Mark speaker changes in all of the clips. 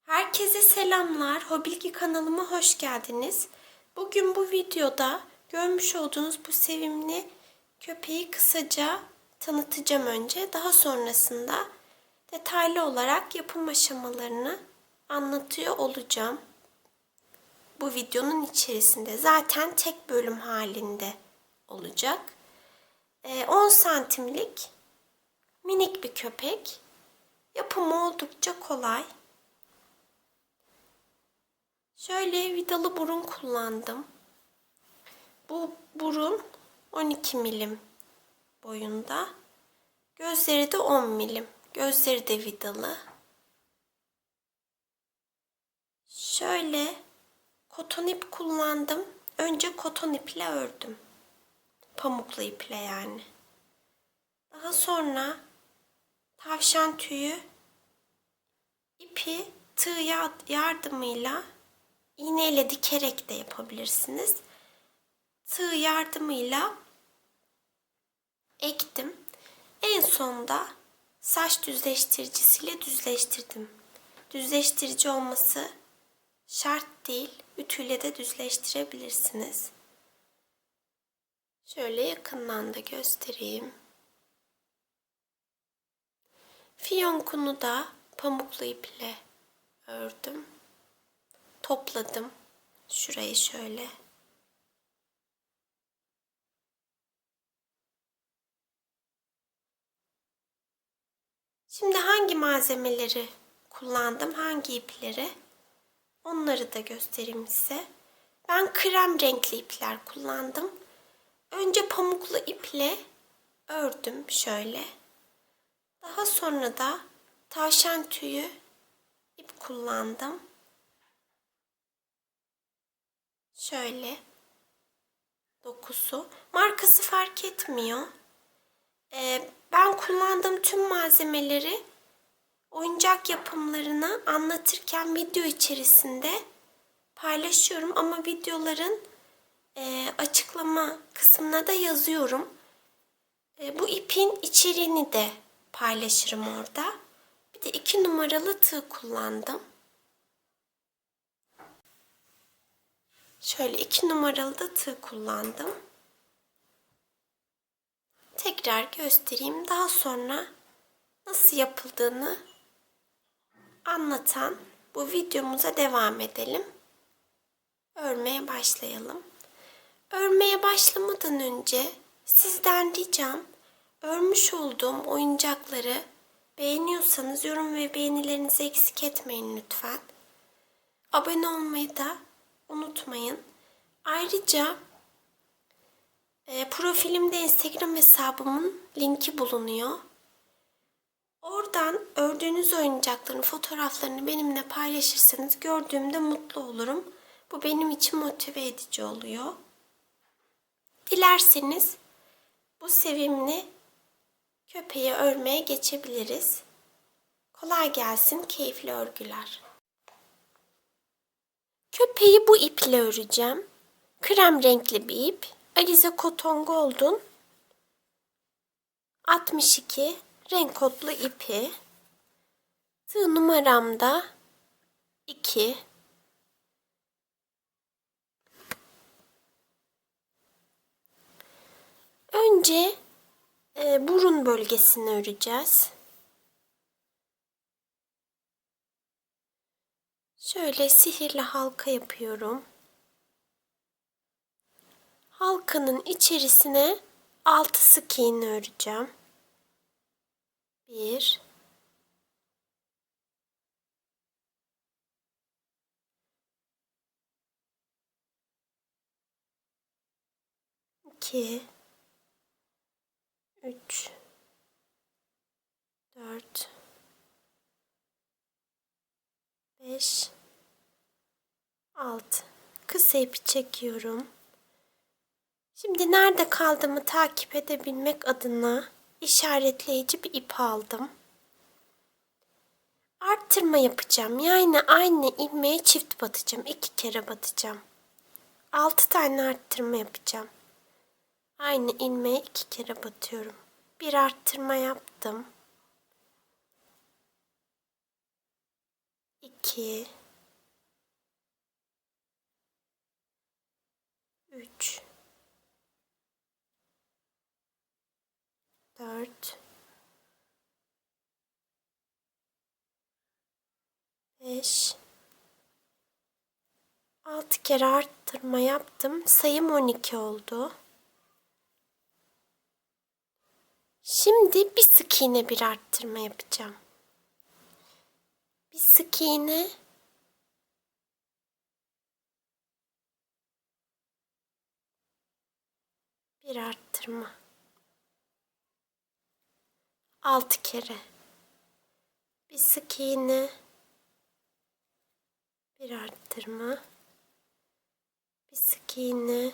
Speaker 1: Herkese selamlar. Hobilgi kanalıma hoş geldiniz. Bugün bu videoda görmüş olduğunuz bu sevimli köpeği kısaca tanıtacağım önce. Daha sonrasında detaylı olarak yapım aşamalarını anlatıyor olacağım. Bu videonun içerisinde zaten tek bölüm halinde olacak. 10 santimlik minik bir köpek. Yapımı oldukça kolay. Şöyle vidalı burun kullandım. Bu burun 12 milim boyunda. Gözleri de 10 milim. Gözleri de vidalı. Şöyle koton ip kullandım. Önce koton iple ördüm. Pamuklu iple yani. Daha sonra tavşan tüyü ipi tığ yardımıyla iğneyle dikerek de yapabilirsiniz. Tığ yardımıyla ektim. En sonda saç düzleştiricisiyle düzleştirdim. Düzleştirici olması şart değil. Ütüyle de düzleştirebilirsiniz. Şöyle yakından da göstereyim. Fiyonkunu da pamuklu iple ördüm. Topladım. Şurayı şöyle. Şimdi hangi malzemeleri kullandım, hangi ipleri, onları da göstereyim size. Ben krem renkli ipler kullandım. Önce pamuklu iple ördüm şöyle. Daha sonra da tavşan tüyü ip kullandım. Şöyle dokusu. Markası fark etmiyor. Ben kullandığım tüm malzemeleri oyuncak yapımlarını anlatırken video içerisinde paylaşıyorum. Ama videoların açıklama kısmına da yazıyorum. Bu ipin içeriğini de paylaşırım orada. Bir de 2 numaralı tığ kullandım. Şöyle 2 numaralı da tığ kullandım. Tekrar göstereyim. Daha sonra nasıl yapıldığını anlatan bu videomuza devam edelim. Örmeye başlayalım. Örmeye başlamadan önce sizden ricam, örmüş olduğum oyuncakları beğeniyorsanız yorum ve beğenilerinizi eksik etmeyin lütfen. Abone olmayı da unutmayın. Ayrıca profilimde Instagram hesabımın linki bulunuyor. Oradan ördüğünüz oyuncakların fotoğraflarını benimle paylaşırsanız gördüğümde mutlu olurum. Bu benim için motive edici oluyor. Dilerseniz bu sevimli köpeği örmeye geçebiliriz. Kolay gelsin, keyifli örgüler. Köpeği bu iple öreceğim. Krem renkli bir ip. Alize Cotton Gold'un 62 renk kodlu ipi. Tığ numaram da 2. Önce burun bölgesini öreceğiz. Şöyle sihirli halka yapıyorum. Halkanın içerisine 6 sık iğne öreceğim. 1 2 3 4 5 6 kısa ipi çekiyorum. Şimdi nerede kaldığımı takip edebilmek adına işaretleyici bir ip aldım. Arttırma yapacağım. Yani aynı ilmeğe çift batacağım. 2 kere batacağım. 6 tane arttırma yapacağım. Aynı ilmeğe 2 kere batıyorum. Bir arttırma yaptım. 2 2, 3, 4, 5, 6 kere arttırma yaptım. Sayım 12 oldu. Şimdi bir sık iğne bir arttırma yapacağım. Bir sık iğne, bir arttırma. 6 kere. Bir sık iğne, bir arttırma. Bir sık iğne,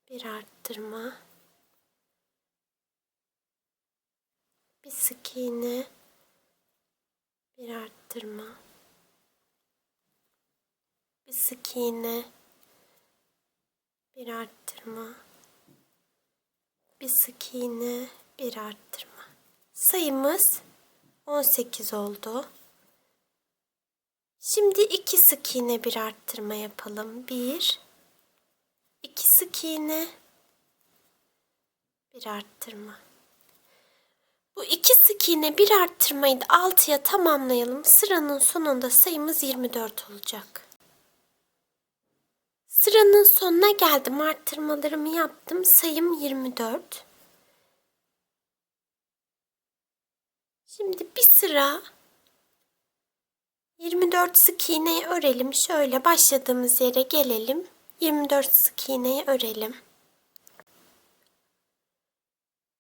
Speaker 1: bir arttırma. Bir sık iğne, bir arttırma. Bir sık iğne, bir arttırma. Bir sık iğne, bir arttırma. Sayımız 18 oldu. Şimdi 2 sık iğne bir arttırma yapalım. 1, 2 sık iğne, bir arttırma. Bu 2 sık iğne bir arttırmayı da 6'ya tamamlayalım. Sıranın sonunda sayımız 24 olacak. Sıranın sonuna geldim. Arttırmalarımı yaptım. Sayım 24. Şimdi bir sıra 24 sık iğneyi örelim. Şöyle başladığımız yere gelelim. 24 sık iğneyi örelim.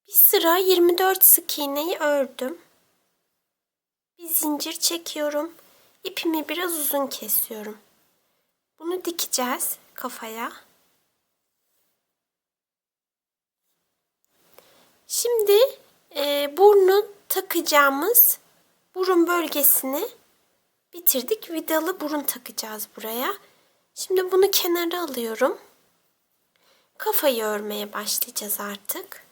Speaker 1: Bir sıra 24 sık iğneyi ördüm. Bir zincir çekiyorum. İpimi biraz uzun kesiyorum. Bunu dikeceğiz kafaya. Şimdi burnu takacağımız burun bölgesini bitirdik. Vidalı burun takacağız buraya. Şimdi bunu kenara alıyorum. Kafayı örmeye başlayacağız artık.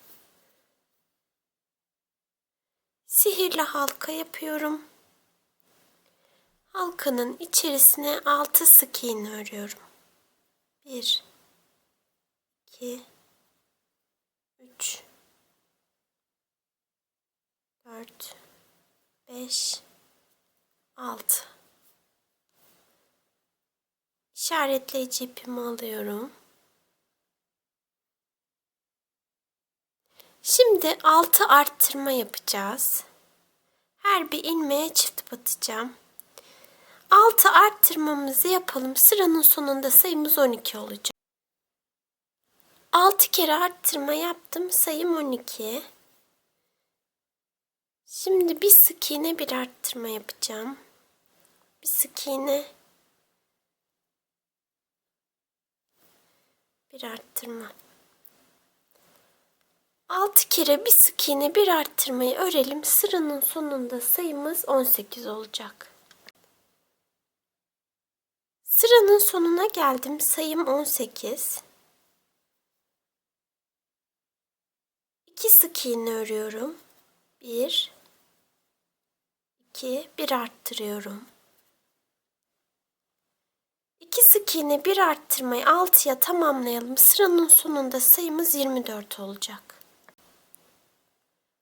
Speaker 1: Sihirli halka yapıyorum. Halkanın içerisine 6 sık iğne örüyorum. 1, 2, 3, 4, 5, 6. İşaretleyici ipimi alıyorum. Şimdi 6 arttırma yapacağız. Her bir ilmeğe çift batacağım. 6 arttırmamızı yapalım. Sıranın sonunda sayımız 12 olacak. 6 kere arttırma yaptım. Sayım 12. Şimdi bir sık iğne bir arttırma yapacağım. Bir sık iğne, bir arttırma. 6 kere bir sık iğne bir arttırmayı örelim. Sıranın sonunda sayımız 18 olacak. Sıranın sonuna geldim. Sayım 18. 2 sık iğne örüyorum. 1, 2, bir arttırıyorum. 2 sık iğne bir arttırmayı 6'ya tamamlayalım. Sıranın sonunda sayımız 24 olacak.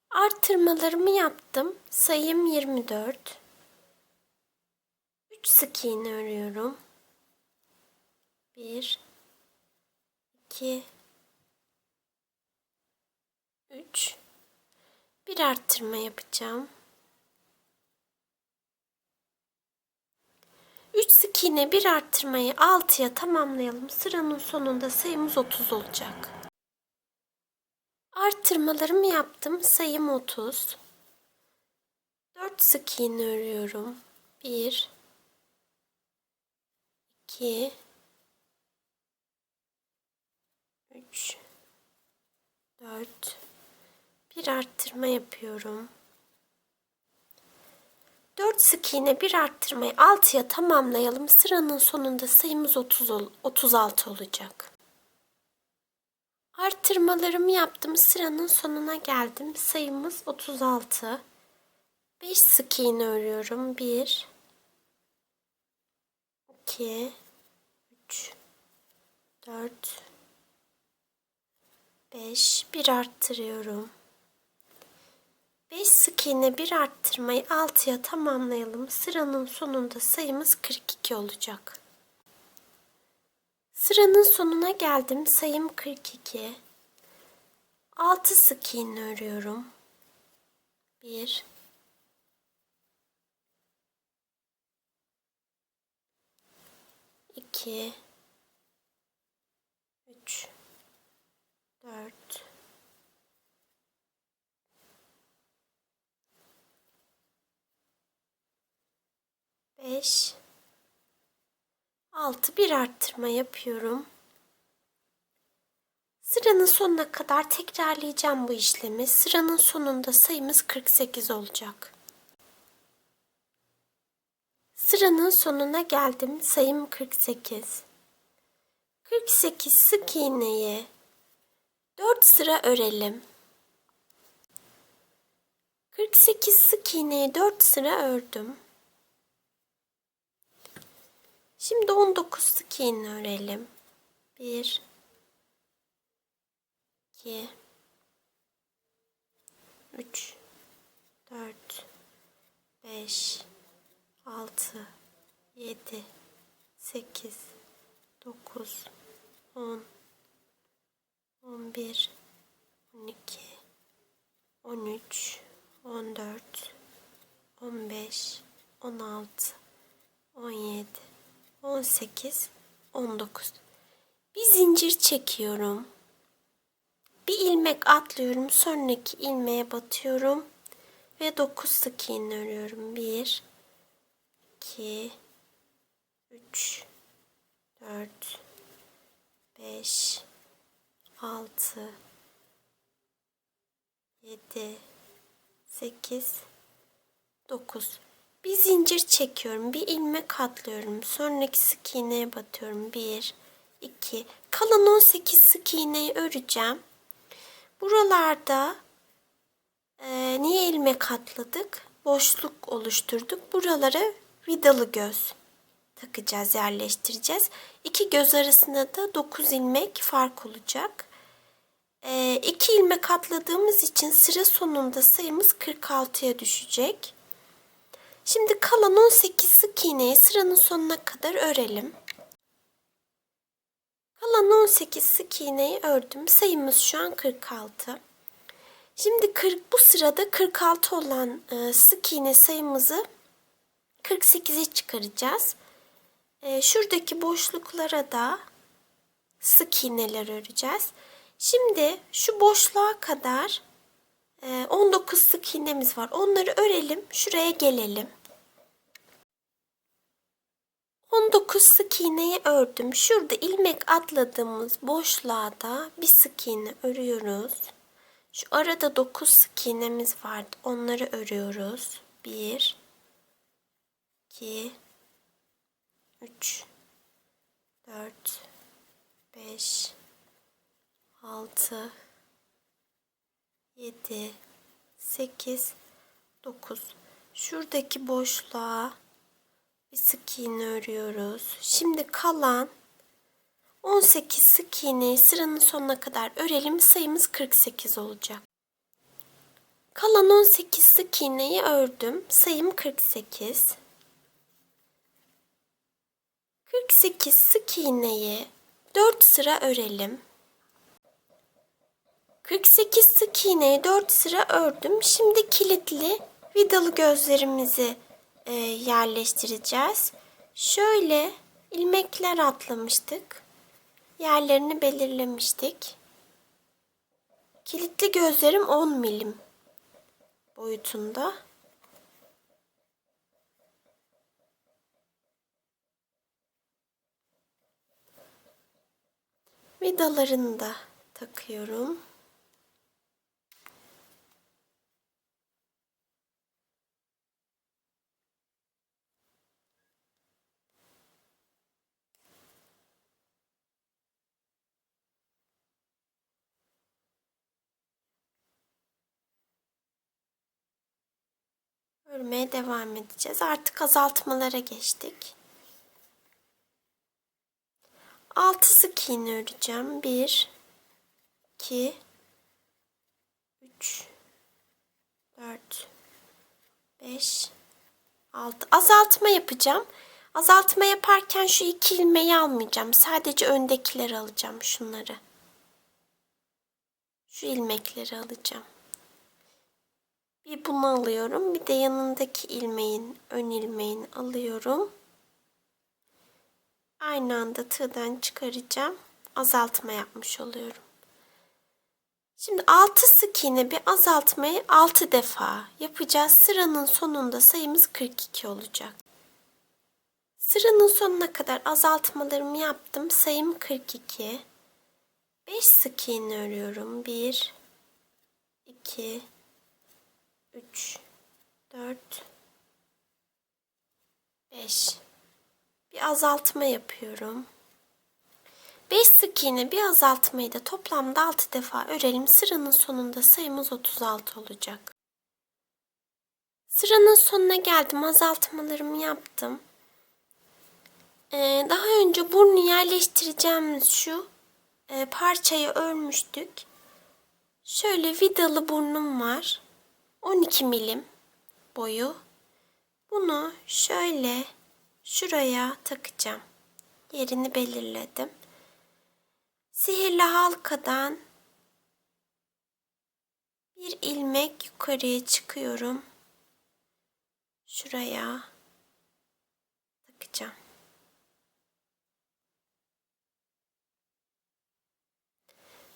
Speaker 1: Arttırmalarımı yaptım. Sayım 24. 3 sık iğne örüyorum. 1, 2, 3. Bir arttırma yapacağım. 3 sık iğne bir arttırmayı 6'ya tamamlayalım. Sıranın sonunda sayımız 30 olacak. Arttırmalarımı yaptım. Sayım 30. 4 sık iğne örüyorum. 1, 2, 3, 4. Bir arttırma yapıyorum. 4 sık iğne bir arttırmayı 6'ya tamamlayalım. Sıranın sonunda sayımız 36 olacak. Arttırmalarımı yaptım. Sıranın sonuna geldim. Sayımız 36. 5 sık iğne örüyorum. 1 2 3 4 5 bir arttırıyorum. 5 sık iğne bir arttırmayı 6'ya tamamlayalım. Sıranın sonunda sayımız 42 olacak. Sıranın sonuna geldim. Sayım 42. 6 sık iğne örüyorum. 1 2 3 4 5 6 bir arttırma yapıyorum. Sıranın sonuna kadar tekrarlayacağım bu işlemi. Sıranın sonunda sayımız 48 olacak. Sıranın sonuna geldim. Sayım 48. 48 sık iğneyi 4 sıra örelim. 48 sık iğneyi 4 sıra ördüm. Şimdi 19 sık iğne örelim. 1 2 3 4 5 6 7 8 9 10 11 12 13 14 15 16 17 18 19 bir zincir çekiyorum. Bir ilmek atlıyorum. Sonraki ilmeğe batıyorum. Ve 9 sık iğne örüyorum. 1 2 3 4 5 6 7 8 9 bir zincir çekiyorum. Bir ilmek atlıyorum. Sonraki sık iğneye batıyorum. 1 2 kalan 18 sık iğneyi öreceğim. Buralarda niye ilmek atladık? Boşluk oluşturduk. Buralara vidalı göz takacağız, yerleştireceğiz. İki göz arasında da 9 ilmek fark olacak. 2 ilmek atladığımız için sıra sonunda sayımız 46'ya düşecek. Şimdi kalan 18 sık iğneyi sıranın sonuna kadar örelim. Kalan 18 sık iğneyi ördüm. Sayımız şu an 46. Şimdi bu sırada 46 olan sık iğne sayımızı 48'e çıkaracağız. Şuradaki boşluklara da sık iğneler öreceğiz. Şimdi şu boşluğa kadar 19 sık iğnemiz var. Onları örelim. Şuraya gelelim. 19 sık iğneyi ördüm. Şurada ilmek atladığımız boşluğa da bir sık iğne örüyoruz. Şu arada 9 sık iğnemiz vardı. Onları örüyoruz. 1 2 3 4 5 6 7 8 9 şuradaki boşluğa bir sık iğne örüyoruz. Şimdi kalan 18 sık iğneyi sıranın sonuna kadar örelim. Sayımız 48 olacak. Kalan 18 sık iğneyi ördüm. Sayım 48. 48 sık iğneyi 4 sıra örelim. 48 sık iğneyi 4 sıra ördüm. Şimdi kilitli vidalı gözlerimizi yerleştireceğiz. Şöyle ilmekler atlamıştık. Yerlerini belirlemiştik. Kilitli gözlerim 10 milim boyutunda. Vidalarını da takıyorum. örmeye devam edeceğiz. Artık azaltmalara geçtik. 6 sık iğne öreceğim. 1 2 3 4 5 6. Azaltma yapacağım. Azaltma yaparken şu 2 ilmeği almayacağım. Sadece öndekileri alacağım, şunları. Şu ilmekleri alacağım. Bir bunu alıyorum. Bir de yanındaki ilmeğin, ön ilmeğini alıyorum. Aynı anda tığdan çıkaracağım. Azaltma yapmış oluyorum. Şimdi 6 sık iğne bir azaltmayı 6 defa yapacağız. Sıranın sonunda sayımız 42 olacak. Sıranın sonuna kadar azaltmalarımı yaptım. Sayım 42. 5 sık iğne örüyorum. 1 2 3 4 5. Bir azaltma yapıyorum. 5 sık iğne bir azaltmayı da toplamda 6 defa örelim. Sıranın sonunda sayımız 36 olacak. Sıranın sonuna geldim. Azaltmalarımı yaptım. Daha önce burnu yerleştireceğimiz şu parçayı örmüştük. Şöyle vidalı burnum var. 12 milim boyu. Bunu şöyle şuraya takacağım. Yerini belirledim. Sihirli halkadan bir ilmek yukarıya çıkıyorum. Şuraya takacağım.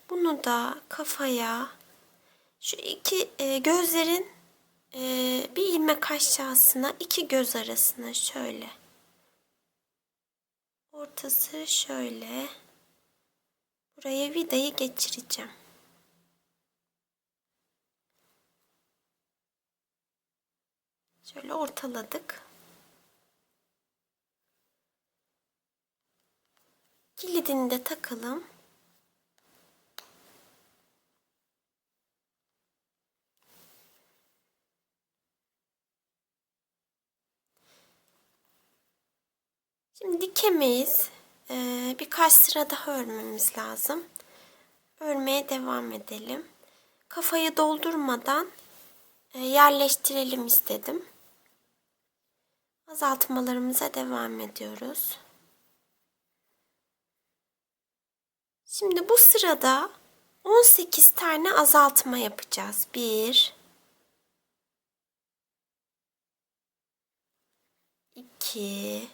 Speaker 1: Bunu da kafaya, şu iki gözlerin bir ilmek aşağısına, iki göz arasına şöyle. Ortası şöyle. Buraya vidayı geçireceğim. Şöyle ortaladık. Kilidini de takalım. Şimdi dikemeyiz. Birkaç sıra daha örmemiz lazım. Örmeye devam edelim. Kafayı doldurmadan yerleştirelim istedim. Azaltmalarımıza devam ediyoruz. Şimdi bu sırada 18 tane azaltma yapacağız. 1 2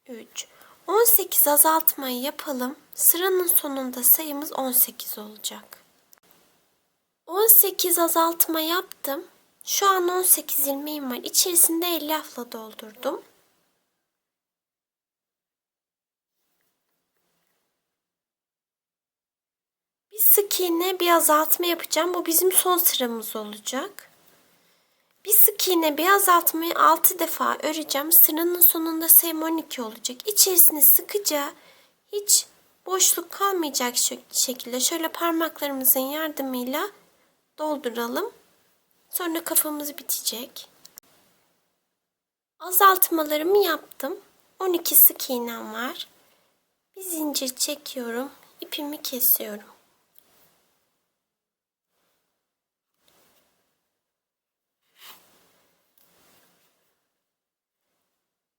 Speaker 1: 3 18 azaltmayı yapalım. Sıranın sonunda sayımız 18 olacak. 18 azaltma yaptım. Şu an 18 ilmeğim var. İçerisinde elyafla doldurdum. Bir sık iğne, bir azaltma yapacağım. Bu bizim son sıramız olacak. Bir sık iğne, bir azaltmayı 6 defa öreceğim. Sıranın sonunda sayım 12 olacak. İçerisine sıkıca, hiç boşluk kalmayacak şekilde şöyle parmaklarımızın yardımıyla dolduralım. Sonra kafamız bitecek. Azaltmalarımı yaptım. 12 sık iğnem var. Bir zincir çekiyorum. İpimi kesiyorum.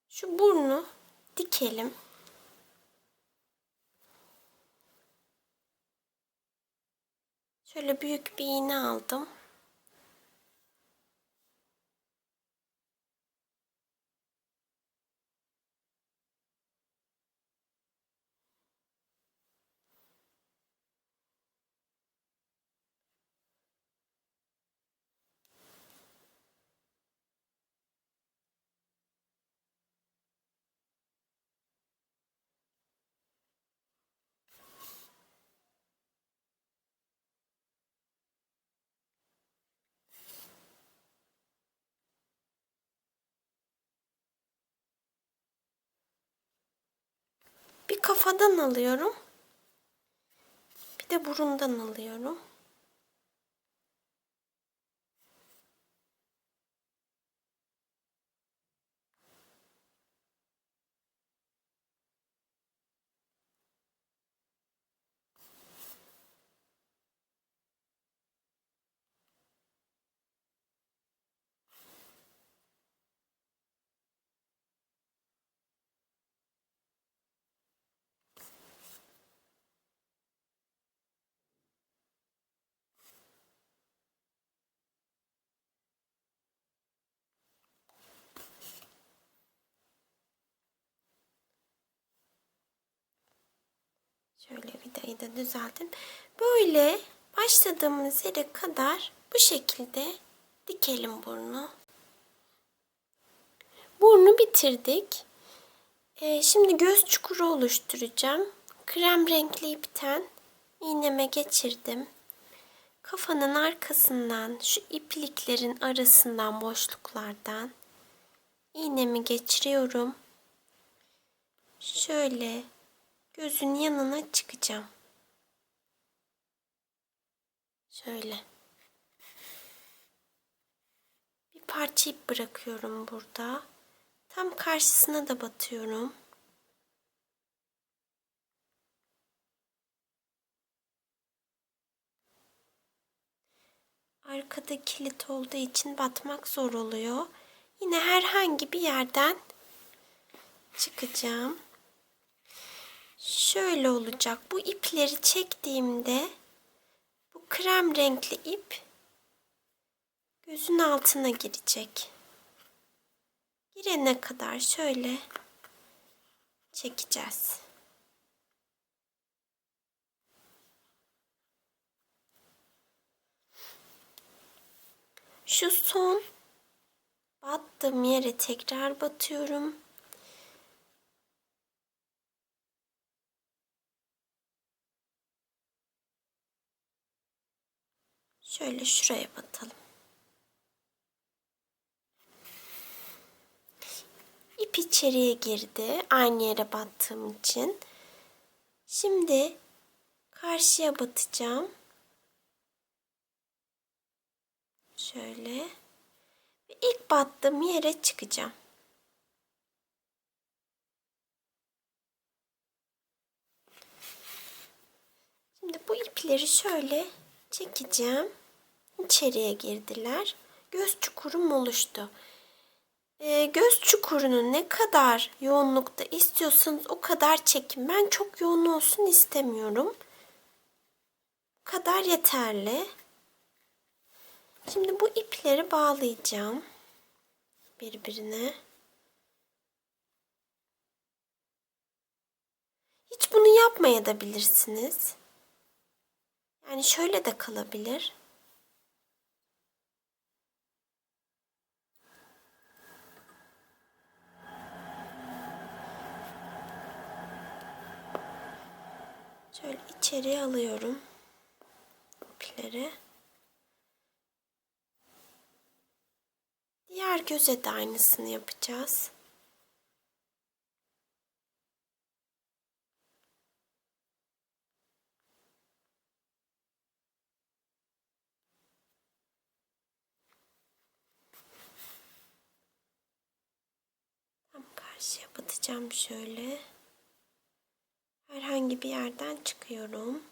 Speaker 1: Şu burnu dikelim. Şöyle büyük bir iğne aldım. Bir kafadan alıyorum. Bir de burundan alıyorum. Şöyle vidayı da düzeltin. Böyle başladığımız yere kadar bu şekilde dikelim burnu. Burnu bitirdik. Şimdi göz çukuru oluşturacağım. Krem renkli ipten iğneme geçirdim. Kafanın arkasından, şu ipliklerin arasından, boşluklardan iğnemi geçiriyorum. Şöyle gözün yanına çıkacağım. Şöyle. Bir parça ip bırakıyorum burada. Tam karşısına da batıyorum. Arkada kilit olduğu için batmak zor oluyor. Yine herhangi bir yerden çıkacağım. Şöyle olacak. Bu ipleri çektiğimde bu krem renkli ip gözün altına girecek. Girene kadar şöyle çekeceğiz. Şu son battığım yere tekrar batıyorum. Şöyle şuraya batalım. İp içeriye girdi. Aynı yere battığım için. Şimdi karşıya batacağım. Şöyle. Ve ilk battığım yere çıkacağım. Şimdi bu ipleri şöyle çekeceğim. İçeriye girdiler. Göz çukurum oluştu. Göz çukurunu ne kadar yoğunlukta istiyorsanız o kadar çekin. Ben çok yoğun olsun istemiyorum. Bu kadar yeterli. Şimdi bu ipleri bağlayacağım birbirine. Hiç bunu yapmayabilirsiniz. Yani şöyle de kalabilir. Şöyle içeriye alıyorum ipleri. Diğer göze de aynısını yapacağız. Tam karşıya batacağım şöyle. Herhangi bir yerden çıkıyorum.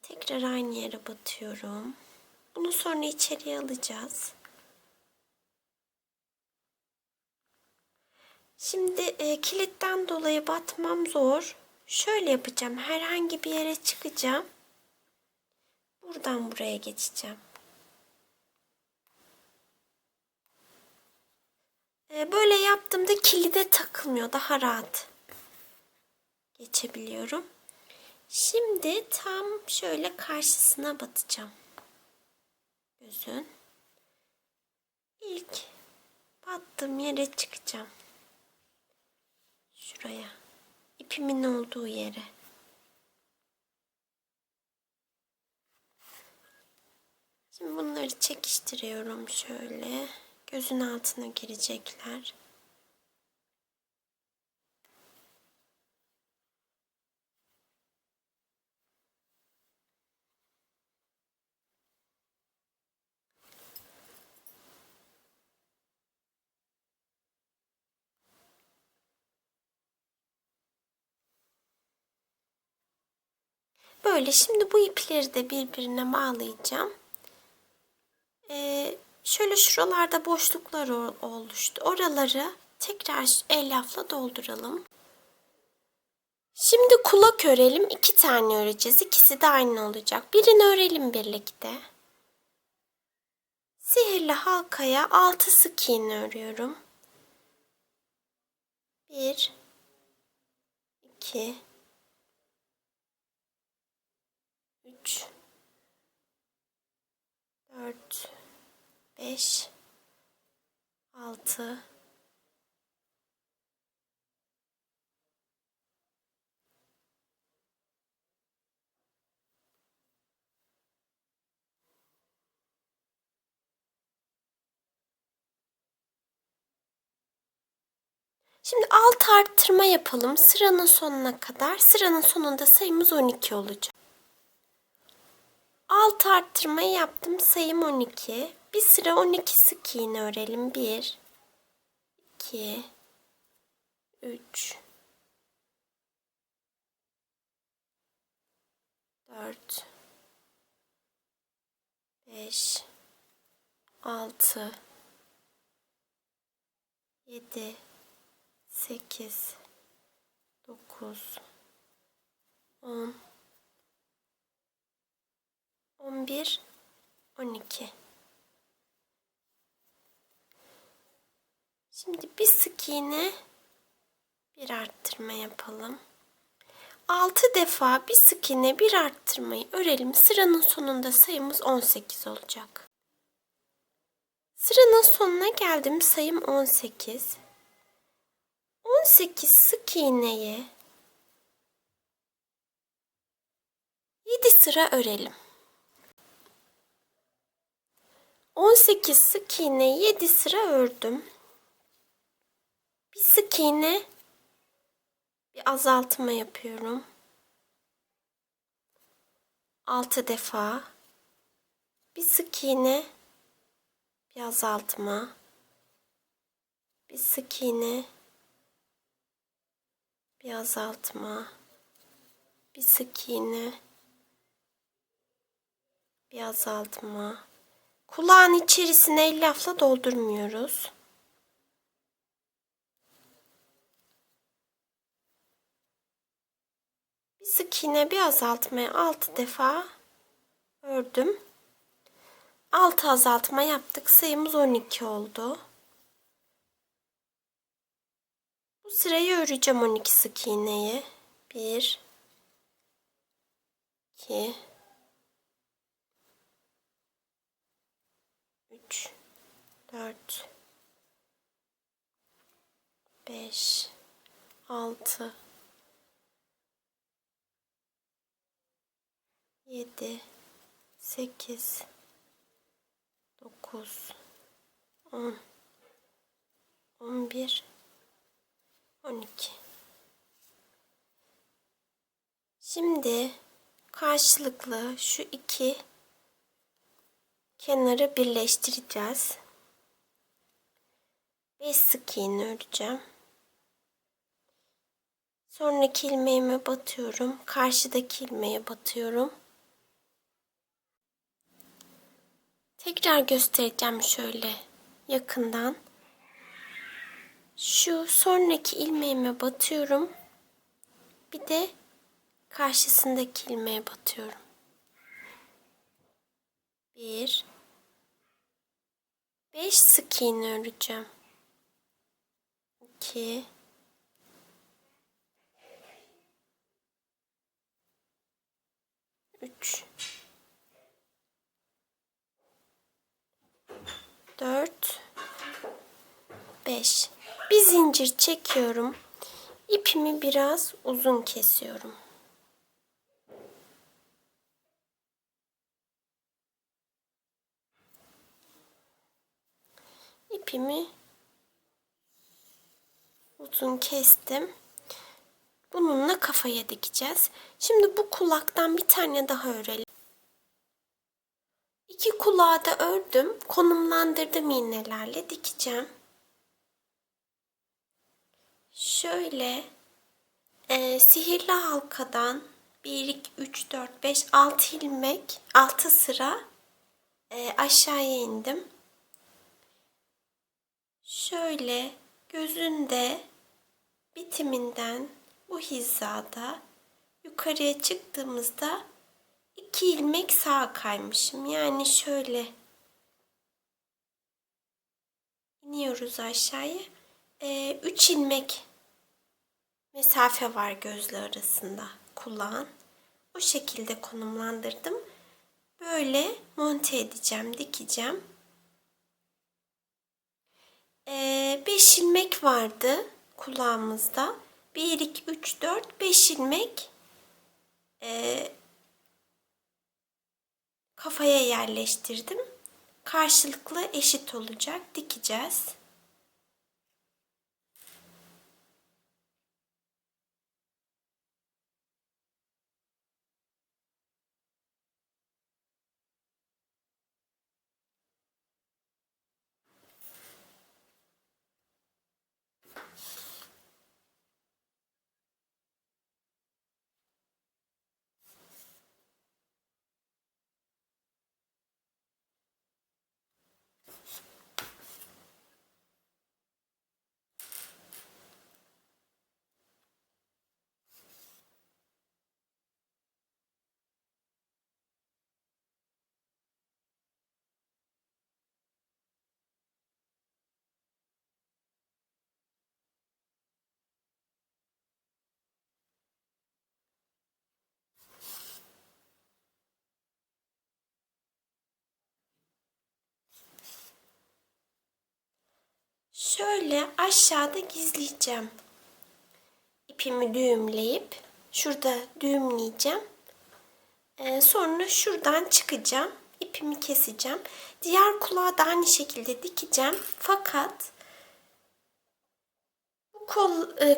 Speaker 1: Tekrar aynı yere batıyorum. Bunu sonra içeriye alacağız. Şimdi kilitten dolayı batmam zor. Şöyle yapacağım. Herhangi bir yere çıkacağım. Buradan buraya geçeceğim. Böyle yaptığımda kilide takılmıyor. Daha rahat geçebiliyorum. Şimdi tam şöyle karşısına batacağım. Gözün. İlk battığım yere çıkacağım. Şuraya. İpimin olduğu yere. Şimdi bunları çekiştiriyorum şöyle. Gözün altına girecekler. Böyle şimdi bu ipleri de birbirine bağlayacağım. Şöyle şuralarda boşluklar oluştu. Oraları tekrar elyafla dolduralım. Şimdi kulak örelim. 2 tane öreceğiz. İkisi de aynı olacak. Birini örelim birlikte. Sihirli halkaya 6 sık iğne örüyorum. 1, 2, 3, 4, 5, 6, 'Şimdi 6 arttırma yapalım sıranın sonuna kadar. Sıranın sonunda sayımız 12 olacak. 6 arttırmayı yaptım. Sayım 12. Bir sıra 12 sık iğne örelim. 1, 2, 3, 4, 5, 6, 7, 8, 9, 10, 11, 12. Şimdi bir sık iğne, bir arttırma yapalım. 6 defa bir sık iğne, bir arttırmayı örelim. Sıranın sonunda sayımız 18 olacak. Sıranın sonuna geldim. Sayım 18. 18 sık iğneyi 7 sıra örelim. 18 sık iğne 7 sıra ördüm. Bir sık iğne, bir azaltma yapıyorum. 6 defa. Bir sık iğne, bir azaltma. Bir sık iğne, bir azaltma. Bir sık iğne, bir azaltma. Kulağın içerisine elyafla doldurmuyoruz. Bir sık iğne, bir azaltmaya 6 defa ördüm. 6 azaltma yaptık. Sayımız 12 oldu. Bu sırayı öreceğim 12 sık iğneyi. 1, 2, 3, 4, 5, 6, 7, 8, 9, 10, 11, 12. Şimdi karşılıklı şu iki kenarı birleştireceğiz. 5 sık iğne öreceğim. Sonraki ilmeğime batıyorum. Karşıdaki ilmeğe batıyorum. Tekrar göstereceğim şöyle yakından. Şu sonraki ilmeğime batıyorum. Bir de karşısındaki ilmeğe batıyorum. 1, 5 sık iğne öreceğim. 2, 3, 4, 5. Bir zincir çekiyorum. İpimi biraz uzun kesiyorum. İpimi uzun kestim. Bununla kafaya dikeceğiz. Şimdi bu kulaktan bir tane daha örelim. 2 kulağı da ördüm. Konumlandırdım iğnelerle dikeceğim. Şöyle sihirli halkadan 1, 2, 3, 4, 5, 6 ilmek, 6 sıra aşağıya indim. Şöyle gözünde bitiminden bu hizada yukarıya çıktığımızda 2 ilmek sağa kaymışım. Yani şöyle iniyoruz aşağıya. 3 ilmek mesafe var gözle arasında kulağın. O şekilde konumlandırdım. Böyle monte edeceğim, dikeceğim. 5 ilmek vardı kulağımızda. 1, 2, 3, 4, 5 ilmek kafaya yerleştirdim. Karşılıklı eşit olacak. Dikeceğiz. Şöyle aşağıda gizleyeceğim. İpimi düğümleyip şurada düğümleyeceğim. Sonra şuradan çıkacağım. İpimi keseceğim. Diğer kulağı da aynı şekilde dikeceğim. Fakat bu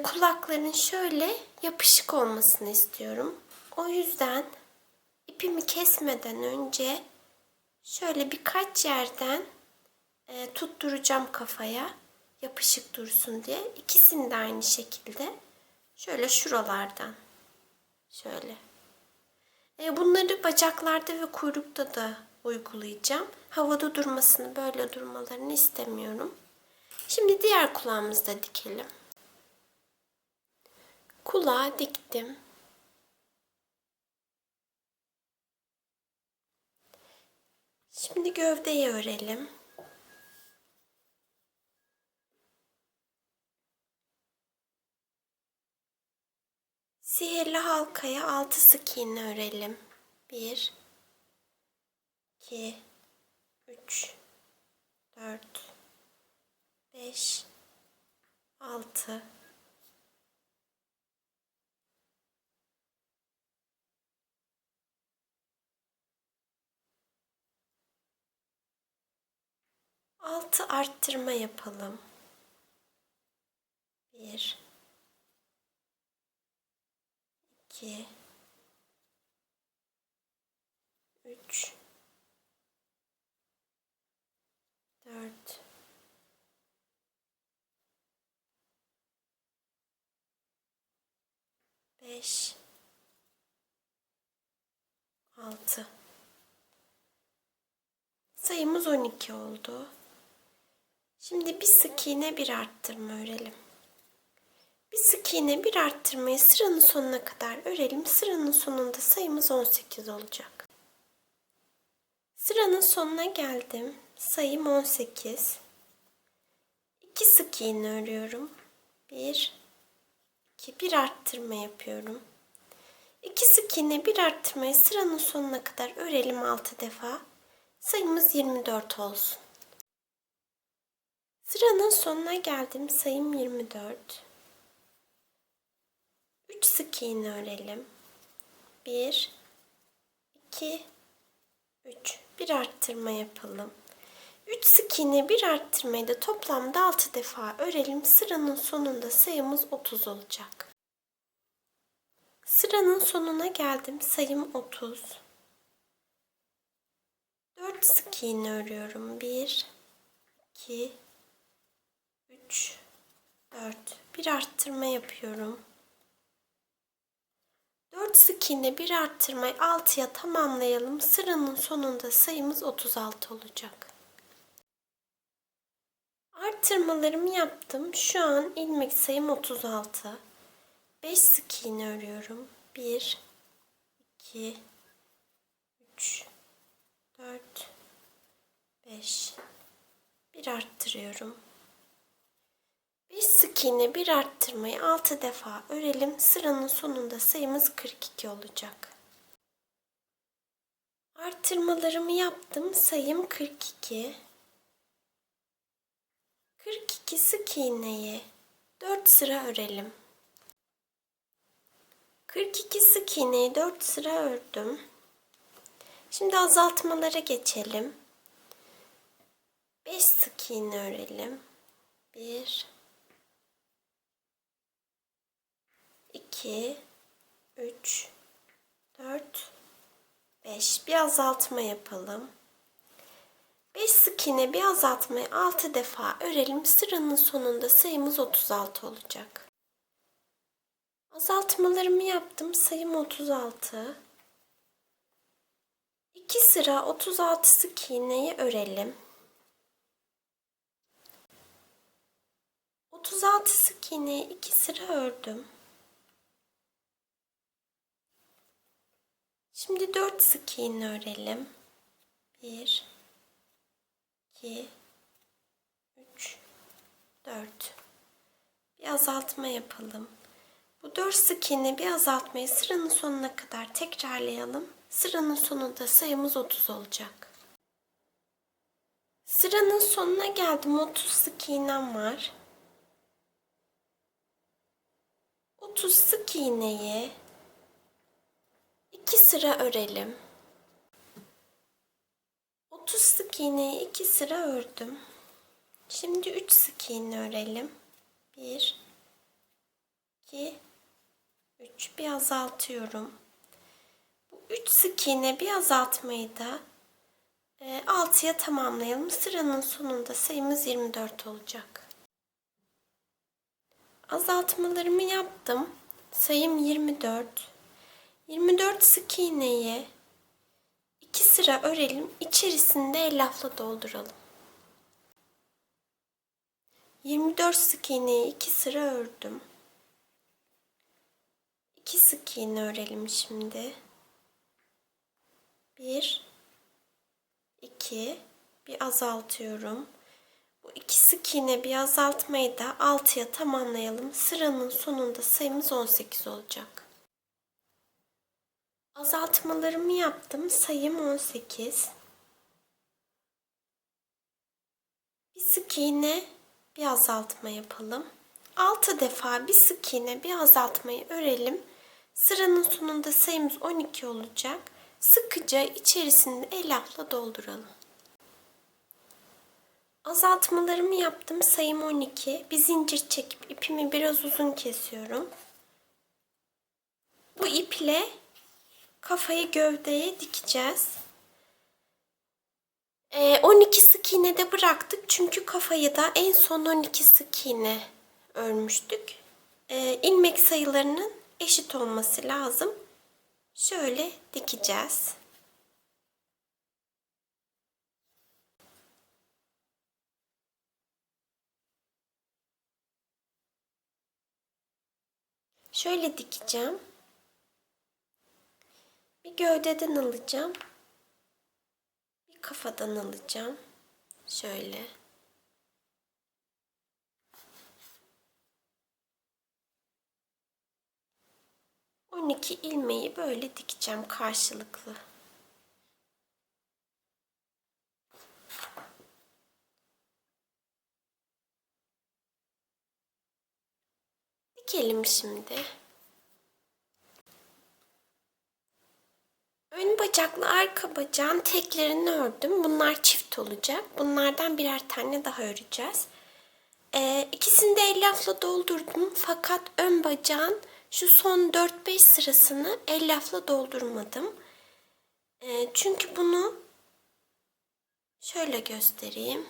Speaker 1: kulakların şöyle yapışık olmasını istiyorum. O yüzden ipimi kesmeden önce şöyle birkaç yerden tutturacağım kafaya. Yapışık dursun diye. İkisini de aynı şekilde. Şöyle şuralardan. Şöyle. Bunları bacaklarda ve kuyrukta da uygulayacağım. Havada durmasını, böyle durmalarını istemiyorum. Şimdi diğer kulağımızı da dikelim. Kulağı diktim. Şimdi gövdeyi örelim. Sihirli halkaya 6 sık iğne örelim. 1, 2, 3, 4, 5, 6. Altı arttırma yapalım. 1, 2, 3, 4, 5, 6. Sayımız 12 oldu. Şimdi bir sık iğne bir arttırma örelim. Bir sık iğne bir arttırmayı sıranın sonuna kadar örelim. Sıranın sonunda sayımız 18 olacak. Sıranın sonuna geldim. Sayım 18. 2 sık iğne örüyorum. 1, 2, bir arttırma yapıyorum. 2 sık iğne bir arttırmayı sıranın sonuna kadar örelim 6 defa. Sayımız 24 olsun. Sıranın sonuna geldim. Sayım 24. 3 sık iğne örelim. 1, 2, 3. Bir arttırma yapalım. 3 sık iğne bir arttırmayı da toplamda 6 defa örelim. Sıranın sonunda sayımız 30 olacak. Sıranın sonuna geldim. Sayım 30. 4 sık iğne örüyorum. 1, 2, 3, 4. Bir arttırma yapıyorum. 4 sık iğne bir arttırmayı 6'ya tamamlayalım. Sıranın sonunda sayımız 36 olacak. Arttırmalarımı yaptım. Şu an ilmek sayım 36. 5 sık iğne örüyorum. 1, 2, 3, 4, 5. Bir arttırıyorum. 5 sık iğne, bir arttırmayı 6 defa örelim. Sıranın sonunda sayımız 42 olacak. Arttırmalarımı yaptım. Sayım 42. 42 sık iğneyi 4 sıra örelim. 42 sık iğneyi 4 sıra ördüm. Şimdi azaltmalara geçelim. 5 sık iğne örelim. 1 2 3 4 5. Bir azaltma yapalım. 5 sık iğne, bir azaltmayı 6 defa örelim. Sıranın sonunda sayımız 36 olacak. Azaltmalarımı yaptım. Sayım 36. 2 sıra 36 sık iğneyi örelim. 36 sık iğneyi 2 sıra ördüm. Şimdi 4 sık iğne örelim. 1 2 3 4. Bir azaltma yapalım. Bu 4 sık iğne, bir azaltmayı sıranın sonuna kadar tekrarlayalım. Sıranın sonunda sayımız 30 olacak. Sıranın sonuna geldim. 30 sık iğnem var. 30 sık iğneyi 2 sıra örelim. 30 sık iğneyi 2 sıra ördüm. Şimdi 3 sık iğne örelim. 1 2 3. Bir azaltıyorum. Bu 3 sık iğne, bir azaltmayı da 6'ya tamamlayalım. Sıranın sonunda sayımız 24 olacak. Azaltmalarımı yaptım. Sayım 24. 24 sık iğneyi 2 sıra örelim. İçerisinde elyafla dolduralım. 24 sık iğneyi 2 sıra ördüm. 2 sık iğne örelim şimdi. 1 2. Bir azaltıyorum. Bu 2 sık iğne, bir azaltmayı da 6'ya tamamlayalım. Sıranın sonunda sayımız 18 olacak. Azaltmalarımı yaptım. Sayım 18. Bir sık iğne, bir azaltma yapalım. 6 defa bir sık iğne, bir azaltmayı örelim. Sıranın sonunda sayımız 12 olacak. Sıkıca içerisinde elyafla dolduralım. Azaltmalarımı yaptım. Sayım 12. Bir zincir çekip ipimi biraz uzun kesiyorum. Bu iple kafayı gövdeye dikeceğiz. 12 sık iğne de bıraktık. Çünkü kafayı da en son 12 sık iğne örmüştük. İlmek sayılarının eşit olması lazım. Şöyle dikeceğiz. Şöyle dikeceğim. Bir gövdeden alacağım. Bir kafadan alacağım. Şöyle. On 12 ilmeği böyle dikeceğim karşılıklı. Dikelim şimdi. Ön bacakla arka bacağın teklerini ördüm. Bunlar çift olacak. Bunlardan birer tane daha öreceğiz. İkisini de elyafla doldurdum. Fakat ön bacağın şu son 4-5 sırasını elyafla doldurmadım. Çünkü bunu şöyle göstereyim.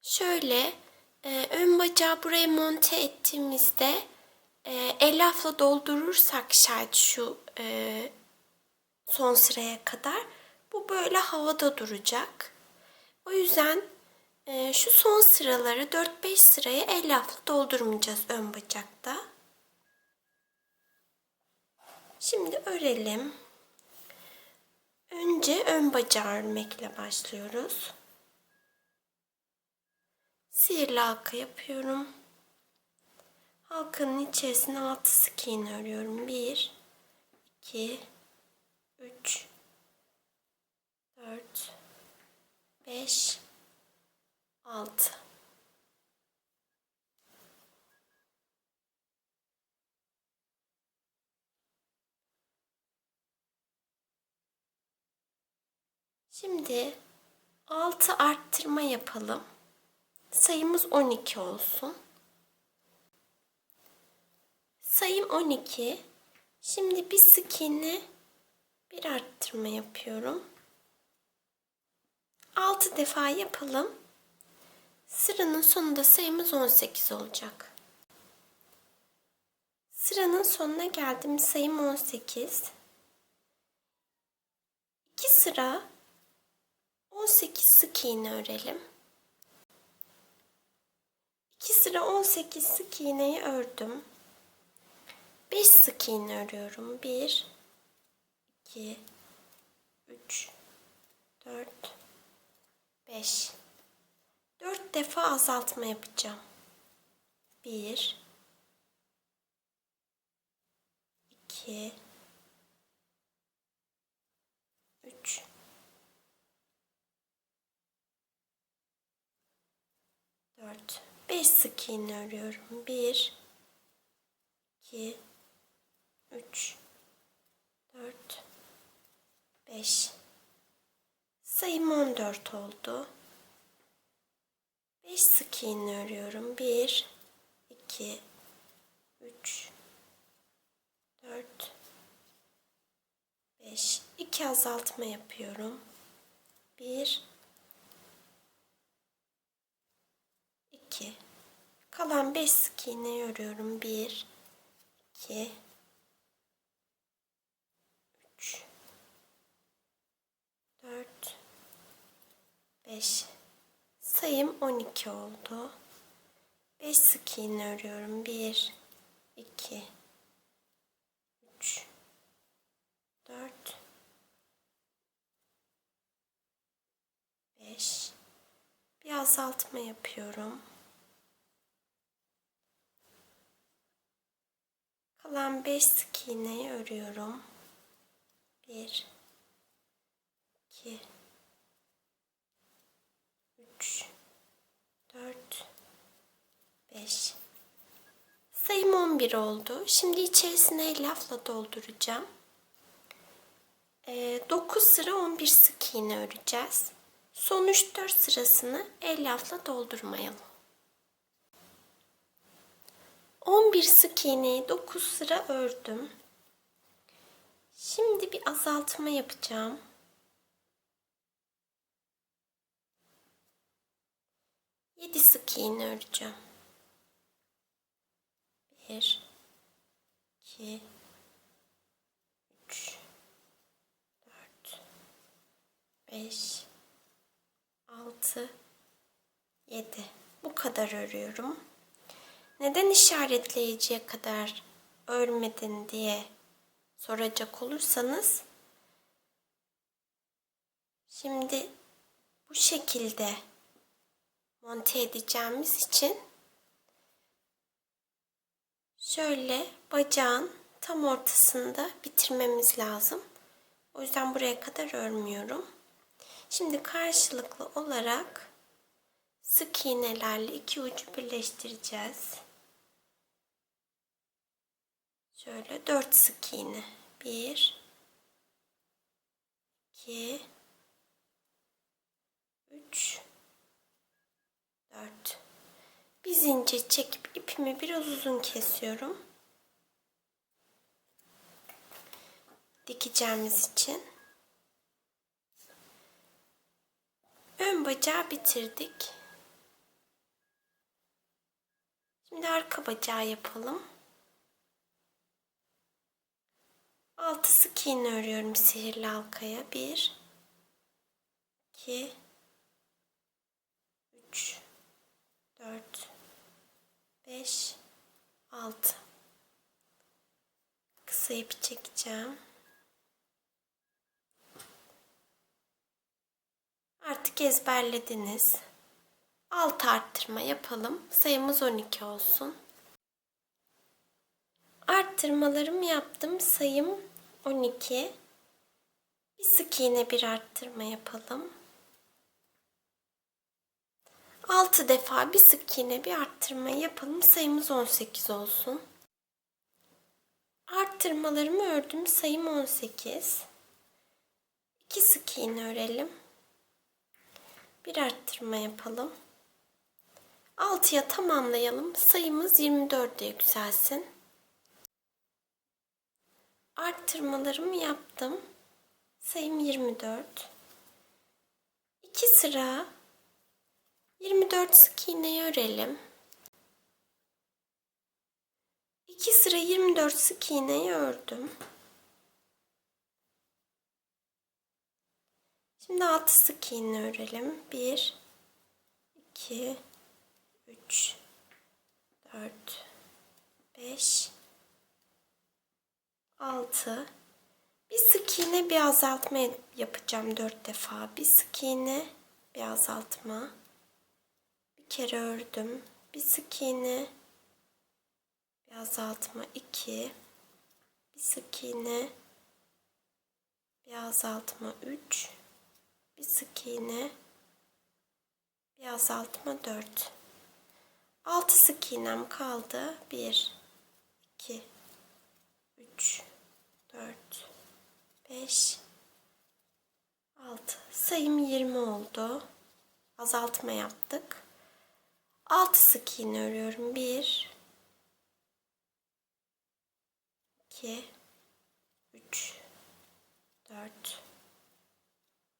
Speaker 1: Şöyle ön bacağı buraya monte ettiğimizde elyafla doldurursak şayet şu son sıraya kadar bu böyle havada duracak. O yüzden şu son sıraları 4-5 sırayı elyafla doldurmayacağız ön bacakta. Şimdi örelim. Önce ön bacağı örmekle başlıyoruz. Sihirli halka yapıyorum. Halkanın içerisine 6 sık iğne örüyorum. 1, 2, 3, 4, 5, 6. Şimdi 6 arttırma yapalım. Sayımız 12 olsun. Sayım 12. Şimdi bir sık iğne, bir arttırma yapıyorum. 6 defa yapalım. Sıranın sonunda sayımız 18 olacak. Sıranın sonuna geldim. Sayım 18. 2 sıra 18 sık iğne örelim. 2 sıra 18 sık iğneyi ördüm. 5 sık iğne örüyorum. 1, 2, 3, 4, 5. 4 defa azaltma yapacağım. 1, 2, 3, 4, 5 sık iğne örüyorum. 1, 2, 3, 4, 5. Sayım 14 oldu. 5 sık iğne örüyorum. 1, 2, 3, 4, 5. 2 azaltma yapıyorum. 1, 2. Kalan 5 sık iğneyi örüyorum. 1, 2, 3, 4, 5. Sayım 12 oldu. 5 sık iğne örüyorum. 1, 2, 3, 4, 5. Bir azaltma yapıyorum. Kalan 5 sık iğneyi örüyorum. 1, 2, 3, 4, 5. Sayım 11 oldu. Şimdi içerisine lafla dolduracağım. 9 sıra 11 sık iğne öreceğiz. Son 3-4 sırasını lafla doldurmayalım. 11 sık iğneyi 9 sıra ördüm. Şimdi bir azaltma yapacağım. 7 sık iğne öreceğim. 1, 2, 3, 4, 5, 6, 7. Bu kadar örüyorum. Neden işaretleyiciye kadar örmedin diye soracak olursanız, şimdi bu şekilde monte edeceğimiz için şöyle bacağın tam ortasında bitirmemiz lazım. O yüzden buraya kadar örmüyorum. Şimdi karşılıklı olarak sık iğnelerle iki ucu birleştireceğiz. Şöyle 4 sık iğne. 1, 2, 3, 4. Bir zincir çekip ipimi biraz uzun kesiyorum. Dikeceğimiz için. Ön bacağı bitirdik. Şimdi arka bacağı yapalım. 6 sık iğne örüyorum sihirli halkaya. 1, 2, 3, 4, 5, 6. Kısa ip çekeceğim. Artık ezberlediniz. 6 arttırma yapalım. Sayımız 12 olsun. Arttırmalarımı yaptım. Sayım 12. Bir sık iğne bir arttırma yapalım. 6 defa bir sık iğne bir arttırma yapalım. Sayımız 18 olsun. Arttırmalarımı ördüm. Sayım 18. 2 sık iğne örelim. Bir arttırma yapalım. 6'ya tamamlayalım. Sayımız 24'e yükselsin. Arttırmalarımı yaptım. Sayım 24. 2 sıra 24 sık iğneyi örelim. 2 sıra 24 sık iğneyi ördüm. Şimdi 6 sık iğne örelim. 1 2 3 4 5 6. Bir sık iğne bir azaltma yapacağım 4 defa. Bir sık iğne bir azaltma. Bir kere ördüm. Bir sık iğne bir azaltma 2. Bir sık iğne bir azaltma 3. Bir sık iğne bir azaltma 4. 6 sık iğnem kaldı. 1 2 3 4 5 6. Sayım 20 oldu. Azaltma yaptık. 6 sık iğne örüyorum. 1 2 3 4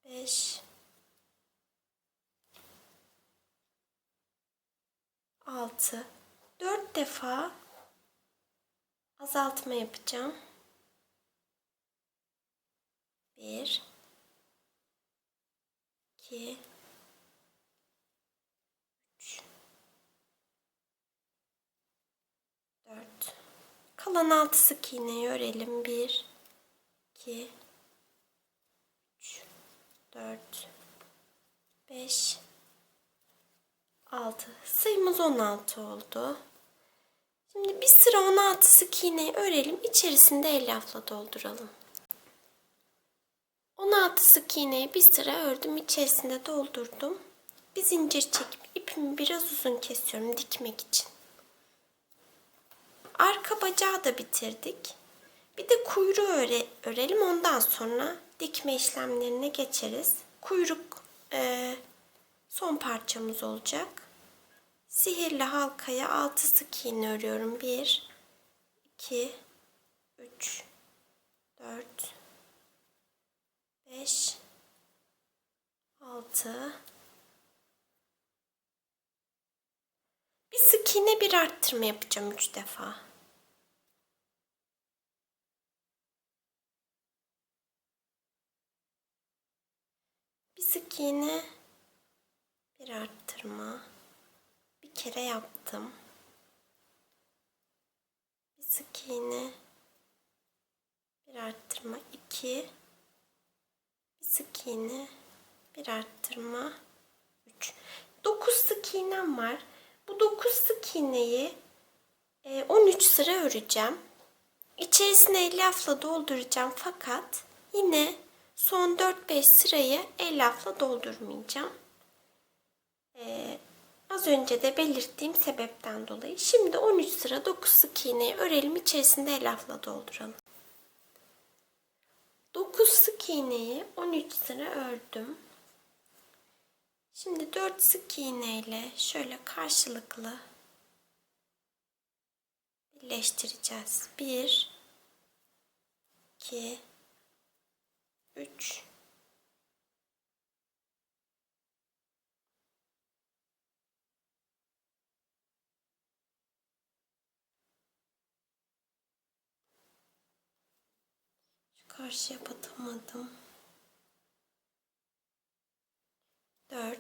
Speaker 1: 5 6. 4 defa azaltma yapacağım. 1 2 3 4. Kalan 6 sık iğneyi örelim. 1 2 3 4 5 6. Sayımız 16 oldu. Şimdi bir sıra 16 sık iğneyi örelim. İçerisinde elyafla dolduralım. 16 sık iğneyi bir sıra ördüm. İçerisinde doldurdum. Bir zincir çekip ipimi biraz uzun kesiyorum dikmek için. Arka bacağı da bitirdik. Bir de kuyruğu örelim. Ondan sonra dikme işlemlerine geçeriz. Kuyruk son parçamız olacak. Sihirli halkaya 6 sık iğne örüyorum. 1 2 3 4 5 6. Bir sık iğne bir arttırma yapacağım 3 defa. Bir sık iğne bir arttırma. Bir kere yaptım. Bir sık iğne bir arttırma 2. Bir sık iğne bir arttırma 3. 9 sık iğnem var. Bu 9 sık iğneyi 13 sıra öreceğim. İçerisine elyafla dolduracağım fakat yine son 4-5 sırayı elyafla doldurmayacağım. Az önce de belirttiğim sebepten dolayı. Şimdi 13 sıra 9 sık iğneyi örelim. İçerisinde elyafla dolduralım. 9 sık iğneyi 13 sıra ördüm. Şimdi 4 sık iğne ile şöyle karşılıklı birleştireceğiz. 1 2 3 Karşıya batamadım. 4.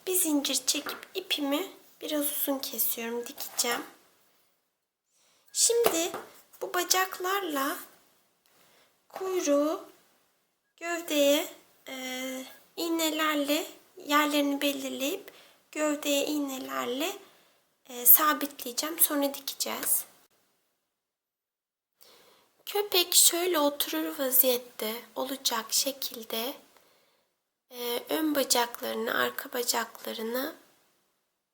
Speaker 1: Bir zincir çekip ipimi biraz uzun kesiyorum. Dikeceğim. Şimdi bu bacaklarla kuyruğu gövdeye iğnelerle yerlerini belirleyip gövdeye iğnelerle sabitleyeceğim. Sonra dikeceğiz. Köpek şöyle oturur vaziyette olacak şekilde ön bacaklarını, arka bacaklarını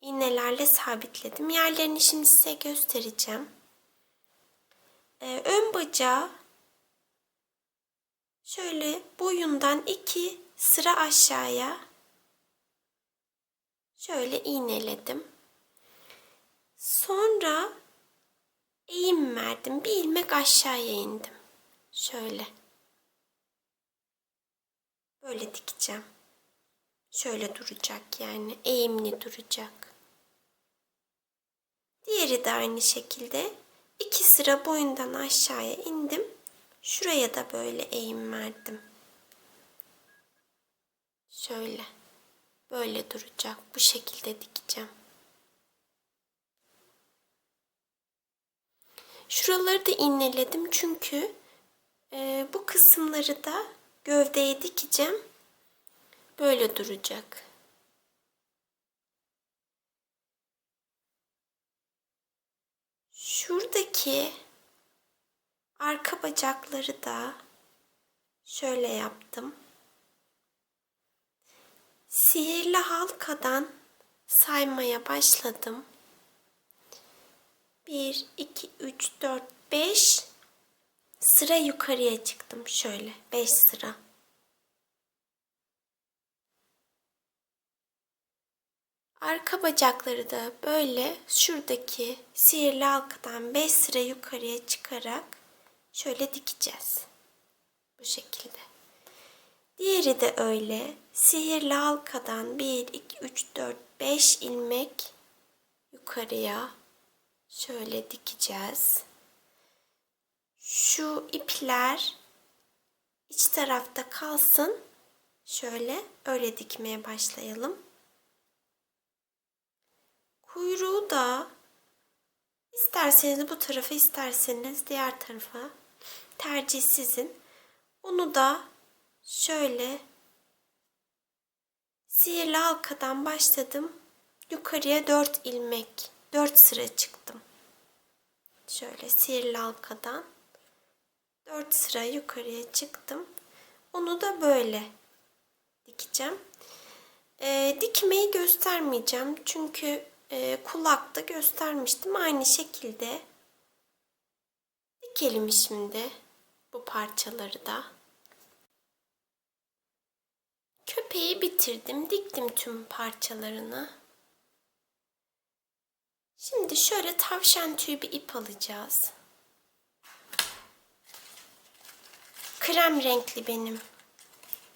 Speaker 1: iğnelerle sabitledim. Yerlerini şimdi size göstereceğim. Ön bacağı şöyle boyundan 2 sıra aşağıya şöyle iğneledim. Sonra eğim verdim. Bir ilmek aşağıya indim. Şöyle. Böyle dikeceğim. Şöyle duracak yani. Eğimli duracak. Diğeri de aynı şekilde. 2 sıra boyundan aşağıya indim. Şuraya da böyle eğim verdim. Şöyle. Böyle duracak. Bu şekilde dikeceğim. Şuraları da iğneledim çünkü bu kısımları da gövdeye dikeceğim. Böyle duracak. Şuradaki arka bacakları da şöyle yaptım. Sihirli halkadan saymaya başladım. 1, 2, 3, 4, 5 sıra yukarıya çıktım. Şöyle 5 sıra. Arka bacakları da böyle şuradaki sihirli halkadan 5 sıra yukarıya çıkarak şöyle dikeceğiz. Bu şekilde. Diğeri de öyle. Sihirli halkadan 1, 2, 3, 4, 5 ilmek yukarıya şöyle dikeceğiz. Şu ipler iç tarafta kalsın. Şöyle öyle dikmeye başlayalım. Kuyruğu da isterseniz bu tarafa isterseniz diğer tarafa tercih sizin. Onu da şöyle sihirli halkadan başladım. Yukarıya 4 ilmek, 4 sıra çıktım. Şöyle sihirli halkadan 4 sıra yukarıya çıktım. Onu da böyle dikeceğim. Dikmeyi göstermeyeceğim. Çünkü kulakta göstermiştim. Aynı şekilde dikelim şimdi bu parçaları da. Köpeği bitirdim. Diktim tüm parçalarını. Şimdi şöyle tavşan tüyü bir ip alacağız. Krem renkli benim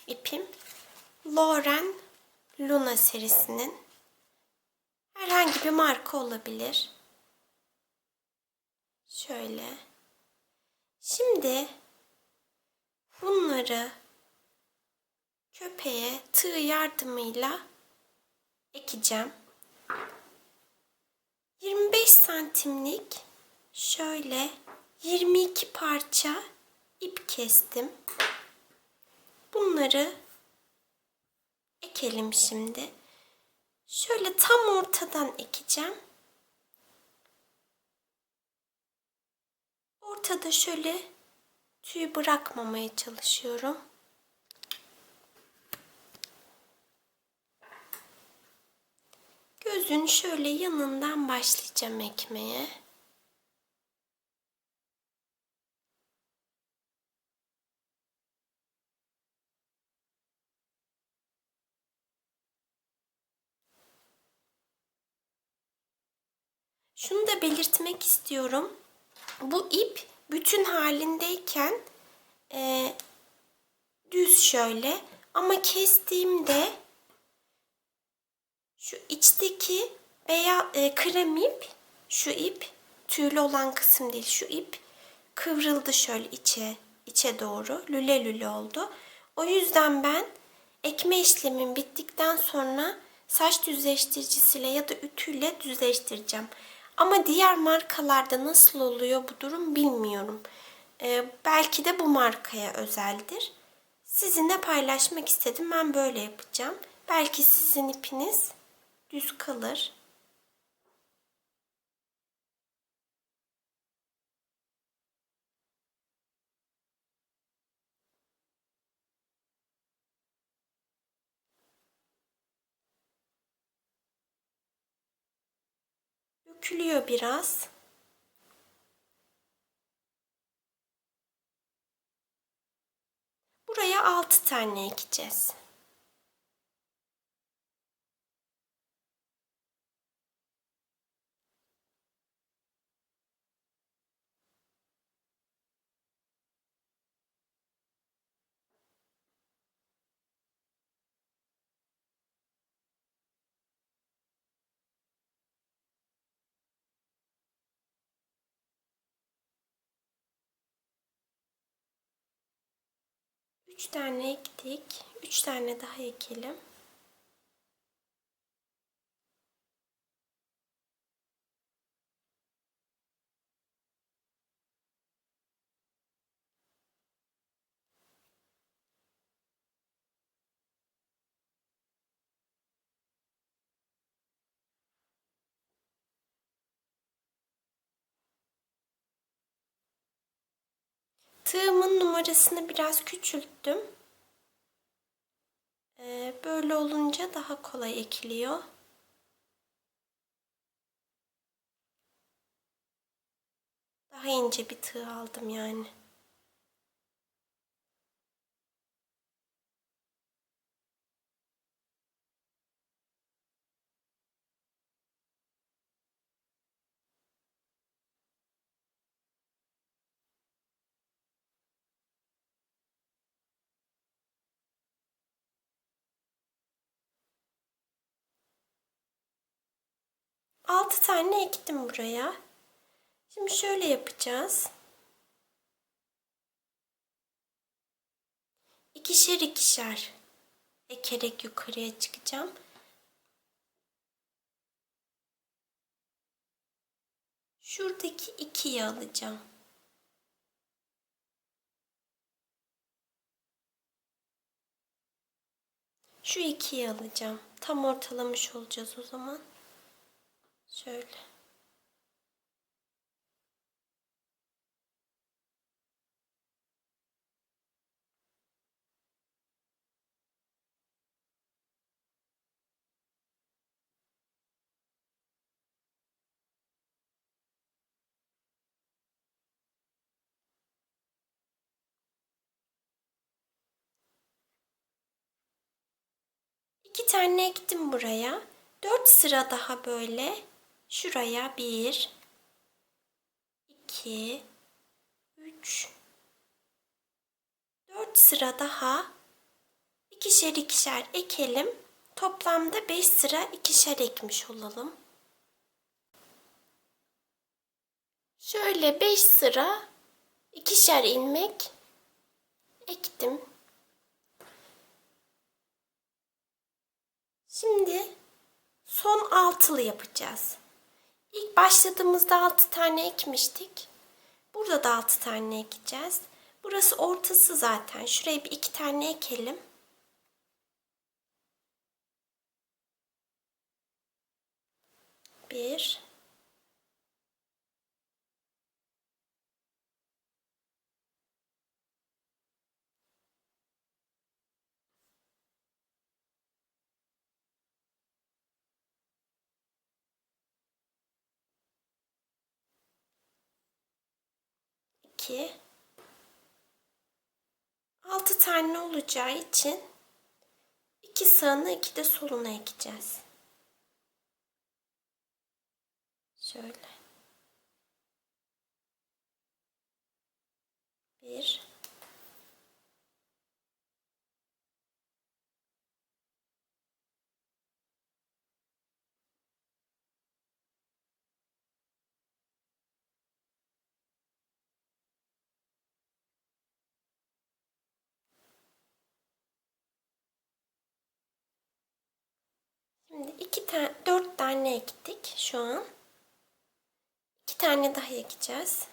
Speaker 1: ipim. Loren Luna serisinin. Herhangi bir marka olabilir. Şöyle. Şimdi bunları köpeğe tığ yardımıyla ekeceğim. 25 santimlik şöyle 22 parça ip kestim. Bunları ekelim şimdi. Şöyle tam ortadan ekeceğim. Ortada şöyle tüy bırakmamaya çalışıyorum. Gözün şöyle yanından başlayacağım ekmeye. Şunu da belirtmek istiyorum. Bu ip bütün halindeyken düz şöyle ama kestiğimde şu içteki beyaz krem ip, şu ip tüylü olan kısım değil, şu ip kıvrıldı şöyle içe doğru, lüle lüle oldu. O yüzden ben ekme işlemim bittikten sonra saç düzleştiricisiyle ya da ütüyle düzleştireceğim. Ama diğer markalarda nasıl oluyor bu durum bilmiyorum. Belki de bu markaya özeldir. Sizinle paylaşmak istedim. Ben böyle yapacağım. Belki sizin ipiniz düz kalır. Dökülüyor biraz. Buraya 6 tane ekeceğiz. Üç tane ektik. 3 tane daha ekelim. Tığımın numarasını biraz küçülttüm. Böyle olunca daha kolay ekiliyor. Daha ince bir tığ aldım yani. Altı tane ektim buraya. Şimdi şöyle yapacağız. İkişer ikişer ekerek yukarıya çıkacağım. Şuradaki 2'yi alacağım. Şu 2'yi alacağım. Tam ortalamış olacağız o zaman. Şöyle. İki tane ektim buraya. 4 sıra daha böyle. Şuraya 1, 2, 3, 4 sıra daha ikişer ikişer ekelim. Toplamda 5 sıra ikişer ekmiş olalım. Şöyle 5 sıra ikişer ilmek ektim. Şimdi son altılı yapacağız. İlk başladığımızda 6 tane ekmiştik. Burada da 6 tane ekeceğiz. Burası ortası zaten. Şuraya bir 2 tane ekelim. Bir. İki. 6 tane olacağı için 2 sağına 2 de soluna ekeceğiz. Şöyle. 1. Şimdi 4 tane ektik şu an. 2 tane daha ekeceğiz.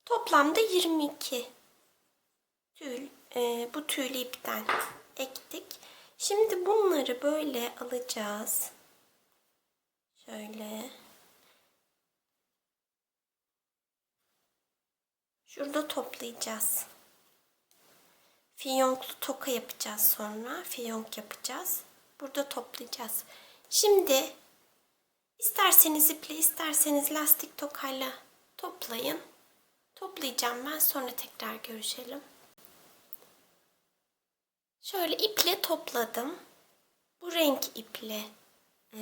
Speaker 1: Toplamda 22 tül, bu tüylü ipten ektik. Şimdi bunları böyle alacağız. Şöyle. Şurada toplayacağız. Fiyonklu toka yapacağız sonra. Fiyonk yapacağız. Burada toplayacağız. Şimdi isterseniz iple, isterseniz lastik tokayla toplayın. Toplayacağım ben, sonra tekrar görüşelim. Şöyle iple topladım. Bu renk iple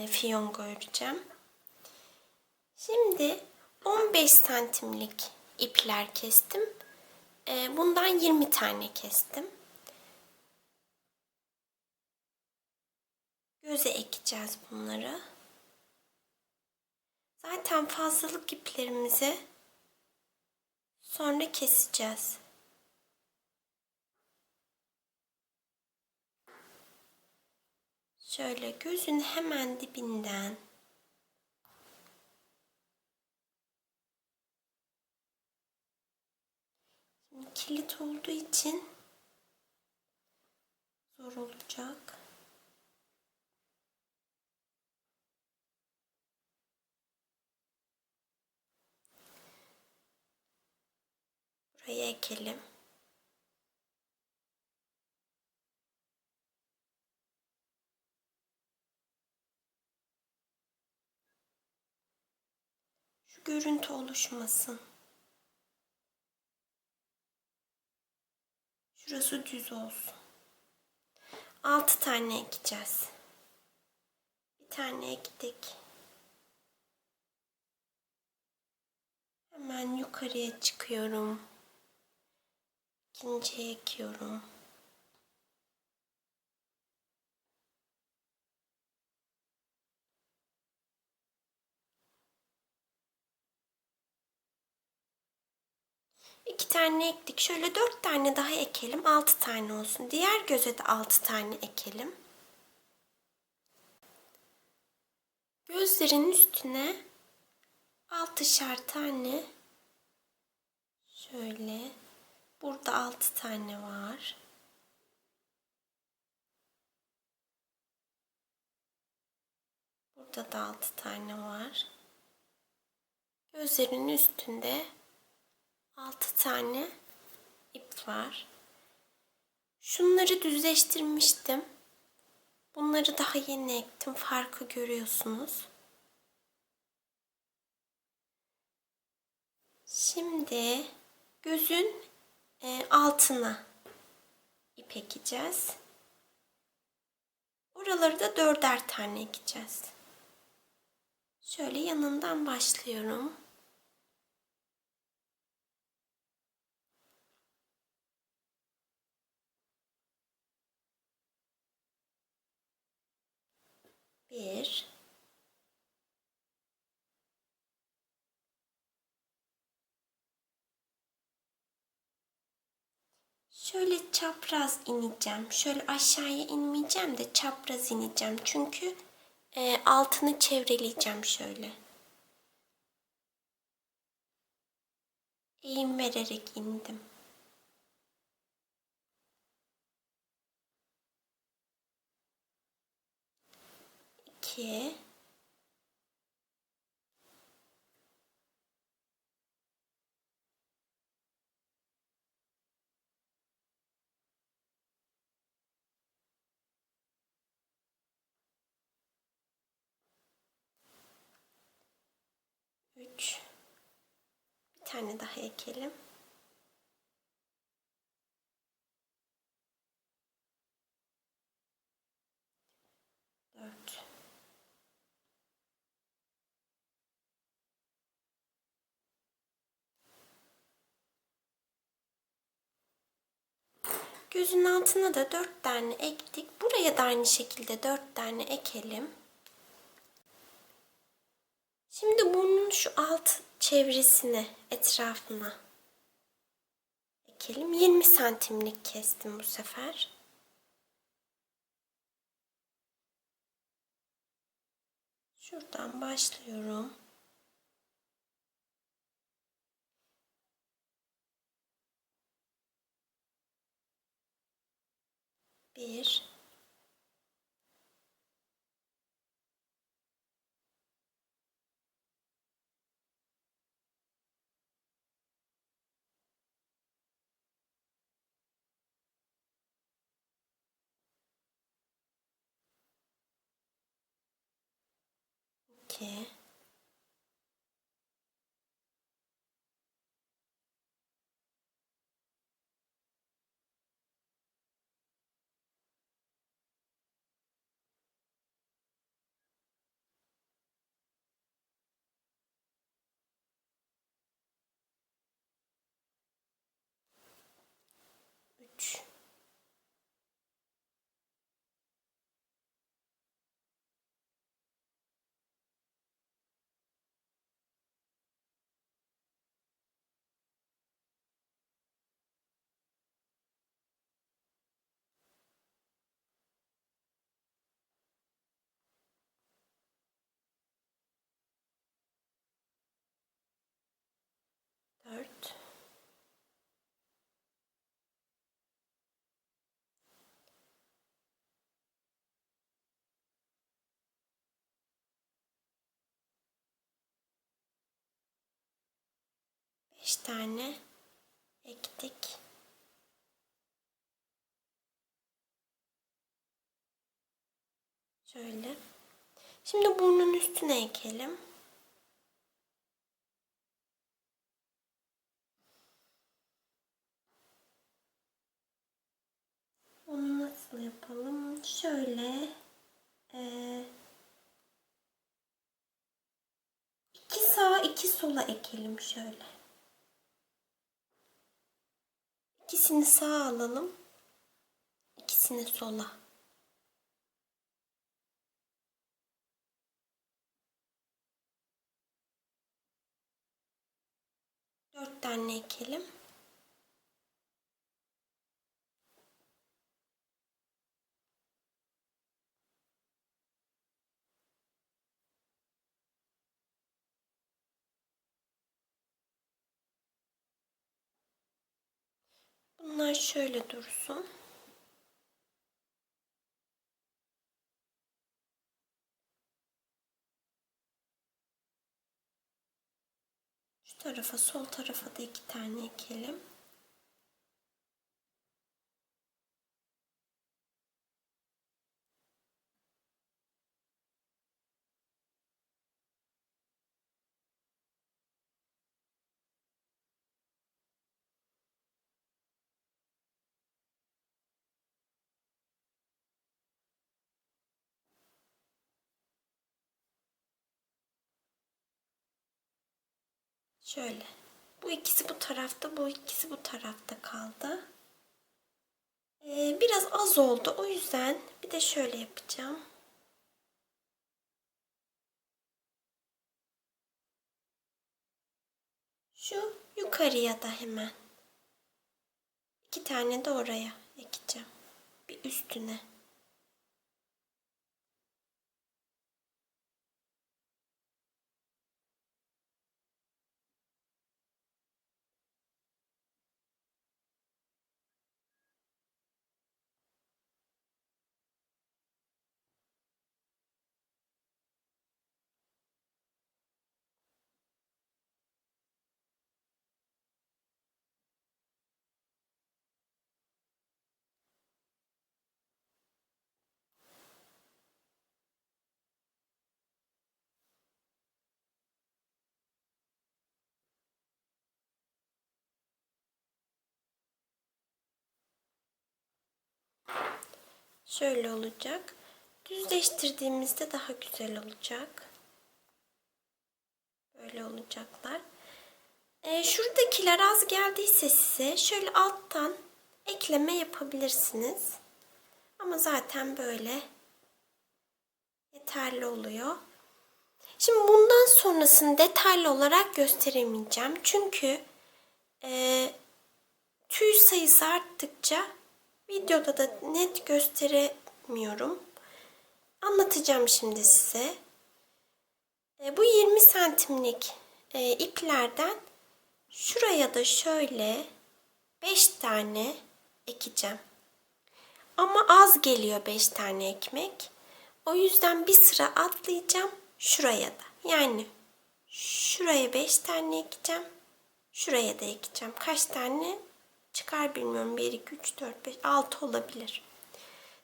Speaker 1: fiyonk öreceğim. Şimdi 15 santimlik ipler kestim. Bundan 20 tane kestim. Göze ekeceğiz bunları. Zaten fazlalık iplerimizi sonra keseceğiz. Şöyle gözün hemen dibinden kilit olduğu için zor olacak. Buraya ekelim. Şu görüntü oluşmasın. Şurası düz olsun. 6 tane ekeceğiz. Bir tane ektik. Hemen yukarıya çıkıyorum. İkinciye ekiyorum. İki tane ektik. Şöyle 4 tane daha ekelim. 6 tane olsun. Diğer göze de 6 tane ekelim. Gözlerin üstüne 6'şar tane şöyle, burada 6 tane var. Burada da 6 tane var. Gözlerin üstünde 6 tane ip var. Şunları düzleştirmiştim. Bunları daha yeni ektim. Farkı görüyorsunuz. Şimdi gözün altına ip ekeceğiz. Oraları da 4'er tane ekeceğiz. Şöyle yanından başlıyorum. Bir, şöyle çapraz ineceğim. Şöyle aşağıya inmeyeceğim de çapraz ineceğim. Çünkü altını çevreleyeceğim şöyle. Eğim vererek indim. İki, üç. Bir tane daha ekelim. Dört. Gözün altına da 4 tane ektik. Buraya da aynı şekilde 4 tane ekelim. Şimdi burnun şu alt çevresine, etrafına ekelim. 20 santimlik kestim bu sefer. Şuradan başlıyorum. 1, 2, 3, 4, 5 tane ektik. Şöyle. Şimdi burnun üstüne ekelim. Onu nasıl yapalım? Şöyle. 2 sağa 2 sola ekelim şöyle. İkisini sağa alalım. İkisini sola. Dört tane ekelim. Bunlar şöyle dursun. Şu tarafa, sol tarafa da 2 tane ekelim. Şöyle. Bu ikisi bu tarafta, bu ikisi bu tarafta kaldı. Biraz az oldu. O yüzden bir de şöyle yapacağım. Şu yukarıya da hemen 2 tane de oraya ekeceğim. Bir üstüne. Şöyle olacak. Düzleştirdiğimizde daha güzel olacak. Böyle olacaklar. Şuradakiler az geldiyse size şöyle alttan ekleme yapabilirsiniz. Ama zaten böyle yeterli oluyor. Şimdi bundan sonrasını detaylı olarak gösteremeyeceğim. Çünkü tüy sayısı arttıkça videoda da net gösteremiyorum. Anlatacağım şimdi size. Bu 20 santimlik iplerden şuraya da şöyle 5 tane ekeceğim. Ama az geliyor 5 tane ekmek. O yüzden bir sıra atlayacağım şuraya da. Yani şuraya 5 tane ekeceğim. Şuraya da ekeceğim. Kaç tane çıkar bilmiyorum. 1, 2, 3, 4, 5, 6 olabilir.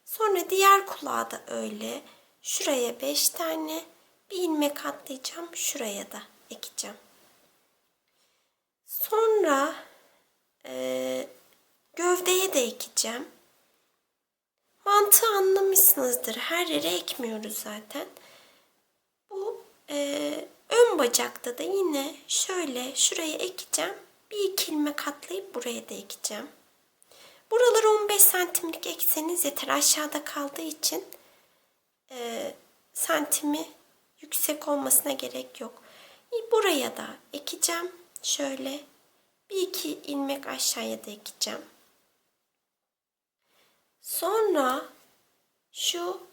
Speaker 1: Sonra diğer kulağa da öyle. Şuraya 5 tane bir ilmek atlayacağım. Şuraya da ekeceğim. Sonra gövdeye de ekeceğim. Mantığı anlamışsınızdır. Her yere ekmiyoruz zaten. Bu ön bacakta da yine şöyle şuraya ekeceğim. Bir iki ilmek atlayıp buraya da ekeceğim. Buraları 15 santimlik ekseniz yeter. Aşağıda kaldığı için santimi yüksek olmasına gerek yok. Buraya da ekeceğim. Şöyle bir iki ilmek aşağıya da ekeceğim. Sonra şu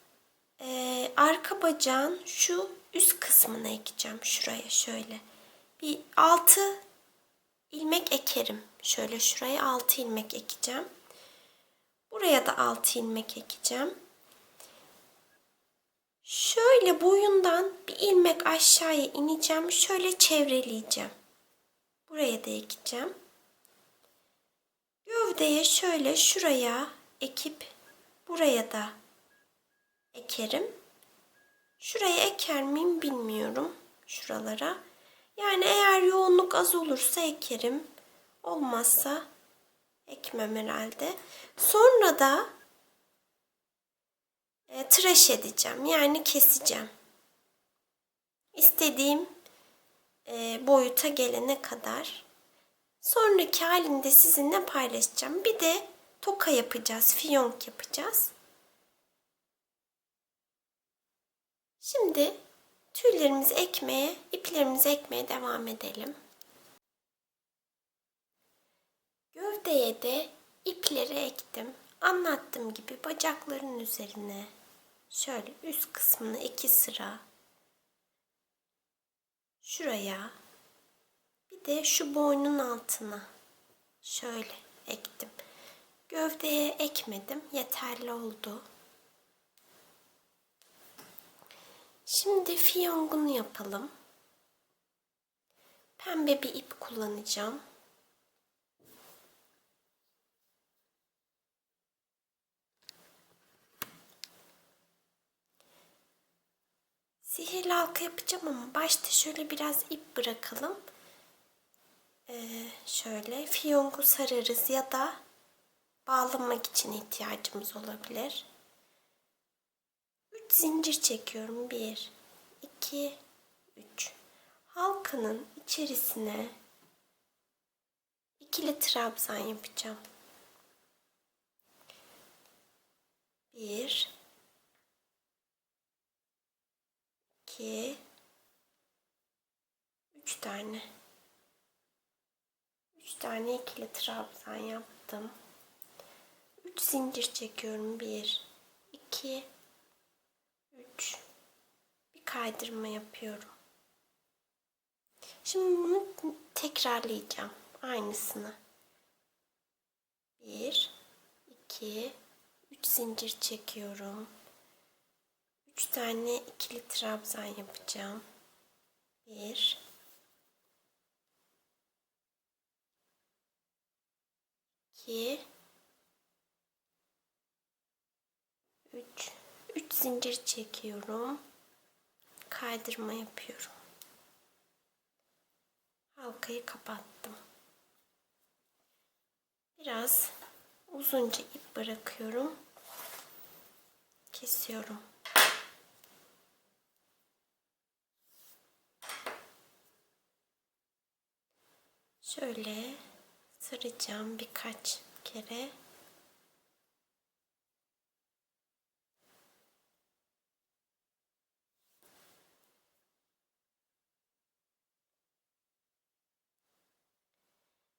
Speaker 1: arka bacağın şu üst kısmına ekeceğim. Şuraya şöyle. Bir 6 ilmek ekerim. Şöyle şuraya 6 ilmek ekeceğim. Buraya da 6 ilmek ekeceğim. Şöyle boyundan bir ilmek aşağıya ineceğim. Şöyle çevreleyeceğim. Buraya da ekeceğim. Gövdeye şöyle şuraya ekip buraya da ekerim. Şuraya eker miyim bilmiyorum. Şuralara. Yani eğer yoğunluk az olursa ekerim. Olmazsa ekmem herhalde. Sonra da tıraş edeceğim. Yani keseceğim. İstediğim boyuta gelene kadar. Sonraki halinde sizinle paylaşacağım. Bir de toka yapacağız. Fiyonk yapacağız. Şimdi tüylerimizi ekmeye, iplerimizi ekmeye devam edelim. Gövdeye de ipleri ektim. Anlattığım gibi bacakların üzerine şöyle üst kısmını 2 sıra şuraya bir de şu boynun altına şöyle ektim. Gövdeye ekmedim. Yeterli oldu. Şimdi fiyongunu yapalım. Pembe bir ip kullanacağım. Sihirli halka yapacağım ama başta şöyle biraz ip bırakalım. Şöyle fiyongu sararız ya da bağlamak için ihtiyacımız olabilir. 3 zincir çekiyorum. 1, 2, 3. Halkanın içerisine ikili trabzan yapacağım. 1, 2, 3 tane. 3 tane ikili trabzan yaptım. 3 zincir çekiyorum. 1, 2, 3. Bir kaydırma yapıyorum. Şimdi bunu tekrarlayacağım. Aynısını. 1, 2, 3 zincir çekiyorum. 3 tane ikili trabzan yapacağım. 1, 2, 3. 3 zincir çekiyorum. Kaydırma yapıyorum. Halkayı kapattım. Biraz uzunca ip bırakıyorum. Kesiyorum. Şöyle saracağım birkaç kere.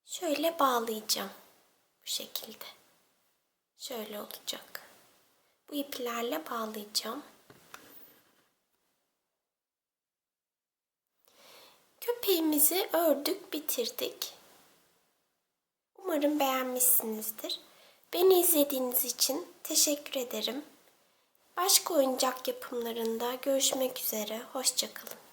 Speaker 1: Şöyle bağlayacağım. Bu şekilde. Şöyle olacak. Bu iplerle bağlayacağım. Köpeğimizi ördük, bitirdik. Umarım beğenmişsinizdir. Beni izlediğiniz için teşekkür ederim. Başka oyuncak yapımlarında görüşmek üzere. Hoşça kalın.